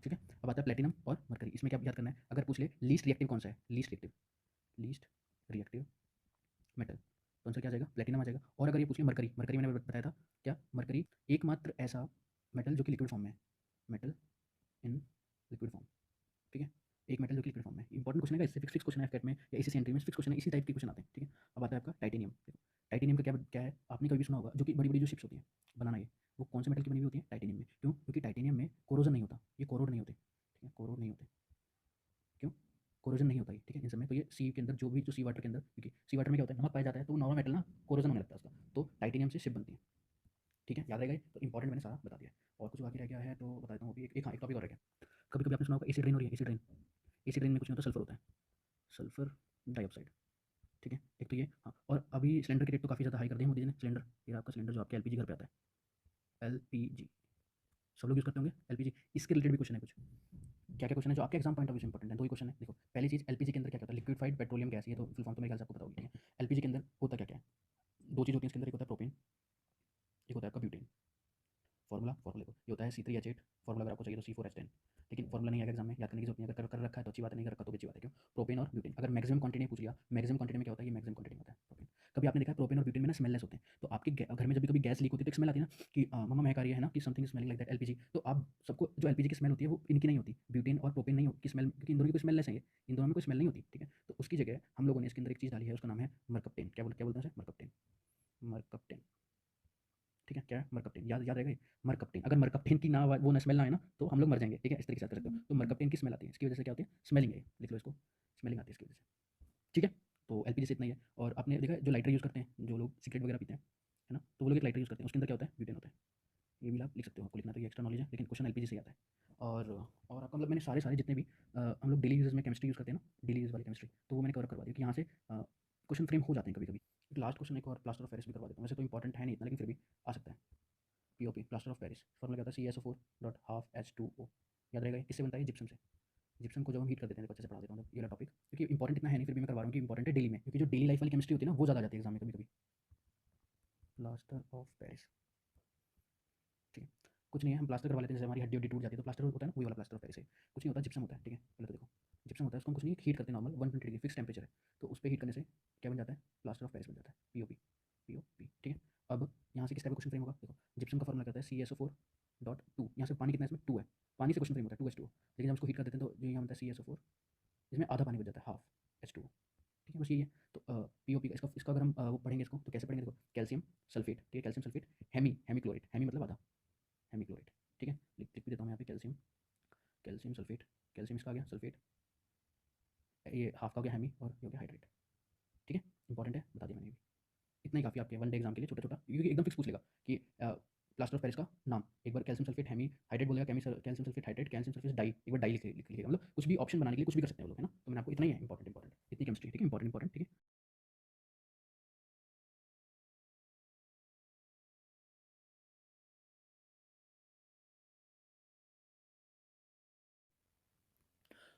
ठीक है। अब आता है प्लेटिनम और मरकरी। इसमें क्या याद करना है, अगर पूछ ले लीस्ट रिएक्टिव कौन सा है, लीस्ट रिएक्टिव मेटल, तो आंसर क्या आ जाएगा, प्लेटिनम आ जाएगा। और अगर ये पूछ ले मरकरी, मरकरी मैंने बताया था क्या, मरकरी एकमात्र ऐसा मेटल जो कि लिक्विड फॉर्म में है, मेटल इन लिक्विड फॉर्म, ठीक है। एक मेटल जो कि लिक्विड फॉर्म में, इंपॉर्टेंट क्वेश्चन है, इससे फिक्स क्वेश्चन है एफकेट में या इसी सेंट्री में फिक्स क्वेश्चन है, इसी टाइप के क्वेश्चन आते हैं, ठीक है। अब आता है आपका टाइटेनियम। देखो टाइटेनियम का क्या क्या है, आपने कभी भी सुना होगा, जो कि बड़ी बड़ी जो शिप्स होती है बनाना, ये वो कौन से मेटल की बनी हुई होती है, टाइटेनियम में। क्यों, क्योंकि टाइटेनियम में कोरोजन नहीं होता, ये कोरोड नहीं होते, ठीक है, कोरोड नहीं होते। क्यों, कोरोजन नहीं होता है, ठीक है, इन सब में। तो ये सी के अंदर जो भी, जो सी वाटर के अंदर, क्योंकि सी वाटर में क्या होता है, नमक पाया जाता है, तो नॉर्मल मेटल ना कोरोजन होने लगता है उसका, तो टाइटेनियम से शिप बनती है, ठीक है, याद रहेगा ये। तो इंपॉर्टेंट मैंने सारा बता दिया। और कुछ बाकी रह गया है तो बता देता हूँ, अभी एक हाँ एक टॉपिक और रह गया। कभी कभी आपने सुना होगा एसिड रेन हो रही है, एसिड रेन, एसिड रेन में कुछ नहीं होता, सल्फर होता है, सल्फर डाइऑक्साइड, ठीक है। एक तो ये, हाँ। और अभी सिलेंडर की रेट तो काफ़ी ज़्यादा हाई कर दी है मोदी जी ने। सिलेंडर, ये आपका सिलेंडर जो आपके एलपीजी घर पे आता है, एलपीजी सब लोग यूज़ करते होंगे एलपीजी, इसके रिलेटेड भी क्वेश्चन है कुछ। क्या क्या क्वेश्चन है जो आपके एग्जाम पॉइंट ऑफ व्यू से इंपॉर्टेंट है, दो ही क्वेश्चन है। देखो पहली चीज़, एलपीजी के अंदर क्या होता है, लिक्विफाइड पेट्रोलियम गैस, ये तो फुल फॉर्म तो मेरे ख्याल से आपको पता होगी, ठीक है। एलपीजी के अंदर होता क्या क्या है, दो चीज़ होती है इसके अंदर, एक होता है प्रोपेन, एक होता है आपका ब्यूटेन। फॉर्मूला देखो, ये होता है C3H8 फॉर्मूला अगर आपको चाहिए तो C4H10, लेकिन फॉर्मूला नहीं आएगा एग्जाम में, याद करने की जरूरत नहीं है। अगर कर रखा है तो अच्छी बात है, नहीं कर रखा तो भी अच्छी बात है। क्यों? प्रोपेन और ब्यूटेन, अगर मैक्सिमम क्वांटिटी पूछ लिया, मैक्सिमम क्वांटिटी में क्या होता है, ये मैक्सिमम क्वांटिटी में होता है प्रोपेन। कभी आपने देखा है प्रोपेन और ब्यूटेन में ना स्मेललेस होते हैं, तो आपके घर में जब भी कभी गैस लीक होती है तो एक स्मेल आती है ना कि मम्मा महक आ रही है ना, कि something smelling like that LPG, तो आप सबको जो एलपीजी की स्मेल होती है वो इनकी नहीं होती, ब्यूटेन और प्रोपेन नहीं की स्मेल, क्योंकि इन दोनों की कोई स्मेललेस है, इन दोनों में कोई स्मेल नहीं होती, ठीक है। तो उसकी जगह हम लोगों ने इसके अंदर एक चीज़ डाली है, उसका नाम है मरकप्टेन। क्या बोलते हैं उसे? मरकप्टेन, मरकप्टेन, ठीक है। क्या है? मरकप्टेन, याद याद रहेगा ये, मरकप्टेन। अगर मरकप्टेन की ना वो ना स्मेल ना आए ना तो हम लोग मर जाएंगे, ठीक है। इस तरीके से याद कर सकते हो। तो मरकप्टेन की स्मेल आती है, इसकी वजह से क्या होती है? स्मेलिंग है, लिख लो इसको, स्मेलिंग आती है इसकी वजह से, ठीक है। तो एलपीजी से इतना ही है। और आपने देखा है जो लाइटर यूज़ करते हैं, जो लोग सिगरेट वगैरह पीते हैं, है ना, तो वो लोग एक लाइटर यूज़ करते हैं, उसके अंदर क्या होता है? ब्यूटेन होता है। ये भी आप लिख सकते हो, आपको लिखना तो ये एक्स्ट्रा नॉलेज है, लेकिन क्वेश्चन एलपीजी से आता है। और आपका मतलब मैंने सारे जितने भी हम लोग डेली यूजेस में केमिस्ट्री यूज़ करते हैं ना, डेली यूज वाली केमिस्ट्री, तो वो मैंने कवर करवा दिया कि यहाँ से क्वेश्चन फ्रेम हो जाते हैं कभी कभी। लास्ट क्वेश्चन एक और प्लास्टर ऑफ पेरिस भी करवा देता हूँ, वैसे तो इंपॉर्टेंट है नहीं इतना, लेकिन फिर भी आ सकता है। POP, plaster of Paris, formula क्या होता है? CaSO4.12H2O, याद रहेगा। किससे बनता है? जिप्सम से। जिप्सम को जब हम हीट कर देते हैं, देखो अच्छे से पढ़ा देता हूँ ये वाला टॉपिक, क्योंकि इंपॉर्टेंट इतना है नहीं, फिर भी मैं करवा रहा हूँ कि इंपॉर्टेंट है डेली में, क्योंकि जो डेली लाइफ वाली केमिस्ट्री होती है ना वो ज़्यादा आ जाती है एग्जाम में कभी कभी। प्लास्टर ऑफ पेरिस, ठीक है। कुछ नहीं है, हम प्लास्टर करवा लेते हैं, जैसे हमारी हड्डी टूट जाती है तो प्लास्टर होता है ना, वही वाला प्लास्टर ऑफ पेरिस है। कुछ नहीं होता, जिप्सम होता है, ठीक है। पहले तो देखो, जिप्सम होता है, उसको हम कुछ नहीं हीट करते हैं, नॉर्मल 120 डिग्री फिक्स टेम्परेचर है, तो उस पर हीट करने से क्या बन जाता है? प्लास्टर ऑफ पेरिस बन जाता है, पीओपी, पीओपी, ठीक है। अब यहाँ से किस टाइप का क्वेश्चन फ्रेम होगा? देखो, जिप्सम का फॉर्मूला कहता है CaSO4.2, यहाँ से पानी कितना है इसमें? 2 है, पानी से क्वेश्चन फ्रेम होता है 2H2O, लेकिन जब उसको हीट कर देते हैं तो जो यहाँ बनता है CaSO4, इसमें आधा पानी बच जाता है, हाफ H2O, ठीक है। बस यही है। तो पीओपी का इसका इसका अगर हम वो पढ़ेंगे इसको तो कैसे पढ़ेंगे? देखो, कैल्शियम सल्फेट, ठीक है, calcium sulphate, hemi chloride, hemi मतलब आधा, हेमी क्लोराइड, ठीक है। लिख भी देता हूँ यहाँ पे, कैल्शियम, कैल्शियम सल्फेट, कैल्शियम इसका आ गया, सल्फेट ये हाफ का हो गया, हेमी, और ये हो गया हाइड्रेट, ठीक है। इंपॉर्टेंट है, बता दिया मैंने भी। इतना ही काफ़ी आपके वन डे एग्जाम के लिए, छोटा छोटा, क्योंकि एकदम फिक्स पूछ लेगा कि प्लास्टर ऑफ पेरिस का नाम, एक बार कैल्शियम सल्फेट हेमी हाइड्रेट बोलेगा, calcium sulphate hydrate, calcium sulphate di, एक बार डाई लिख लिखिएगा, मतलब कुछ भी ऑप्शन बनाने के लिए कुछ भी कर सकते हैं वो लोग, है ना। तो मैंने आपको इतना ही है, इंपॉर्टेंट इतनी केमिस्ट्री, ठीक है, इंपॉर्टेंट, ठीक है।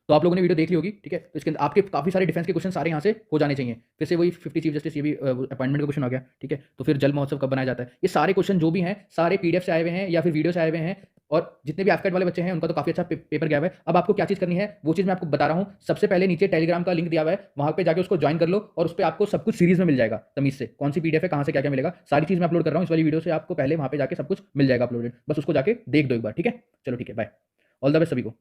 तो आप लोगों ने वीडियो देख ली होगी, ठीक है। तो इसके अंदर आपके काफ़ी सारे डिफेंस के क्वेश्चन सारे यहाँ से हो जाने चाहिए। फिर से वही 50 चीफ जस्टिस, ये भी अपॉइंटमेंट का क्वेश्चन आ गया, ठीक है। तो फिर जल महोत्सव कब बनाया जाता है, ये सारे क्वेश्चन जो भी हैं सारे पीडीएफ से आए हुए हैं या फिर वीडियो से आए हुए हैं। और जितने भी एफकेट वाले बच्चे हैं उनका तो काफी अच्छा पेपर गया हुआ है। अब आपको क्या चीज करनी है वो चीज मैं आपको बता रहा हूं। सबसे पहले नीचे टेलीग्राम का लिंक दिया हुआ है, वहां पे जाके उसको ज्वाइन कर लो और उस पर आपको सब कुछ सीरीज में मिल जाएगा तमीज से, कौन सी पीडीएफ है, कहां से क्या क्या मिलेगा, सारी चीज मैं अपलोड कर रहा हूं इस वाली वीडियो से। आपको पहले वहां पे जाके सब कुछ मिल जाएगा अपलोडेड, बस उसको जाके देख दो एक बार, ठीक है। चलो ठीक है, बाय, ऑल द बेस्ट सभी को।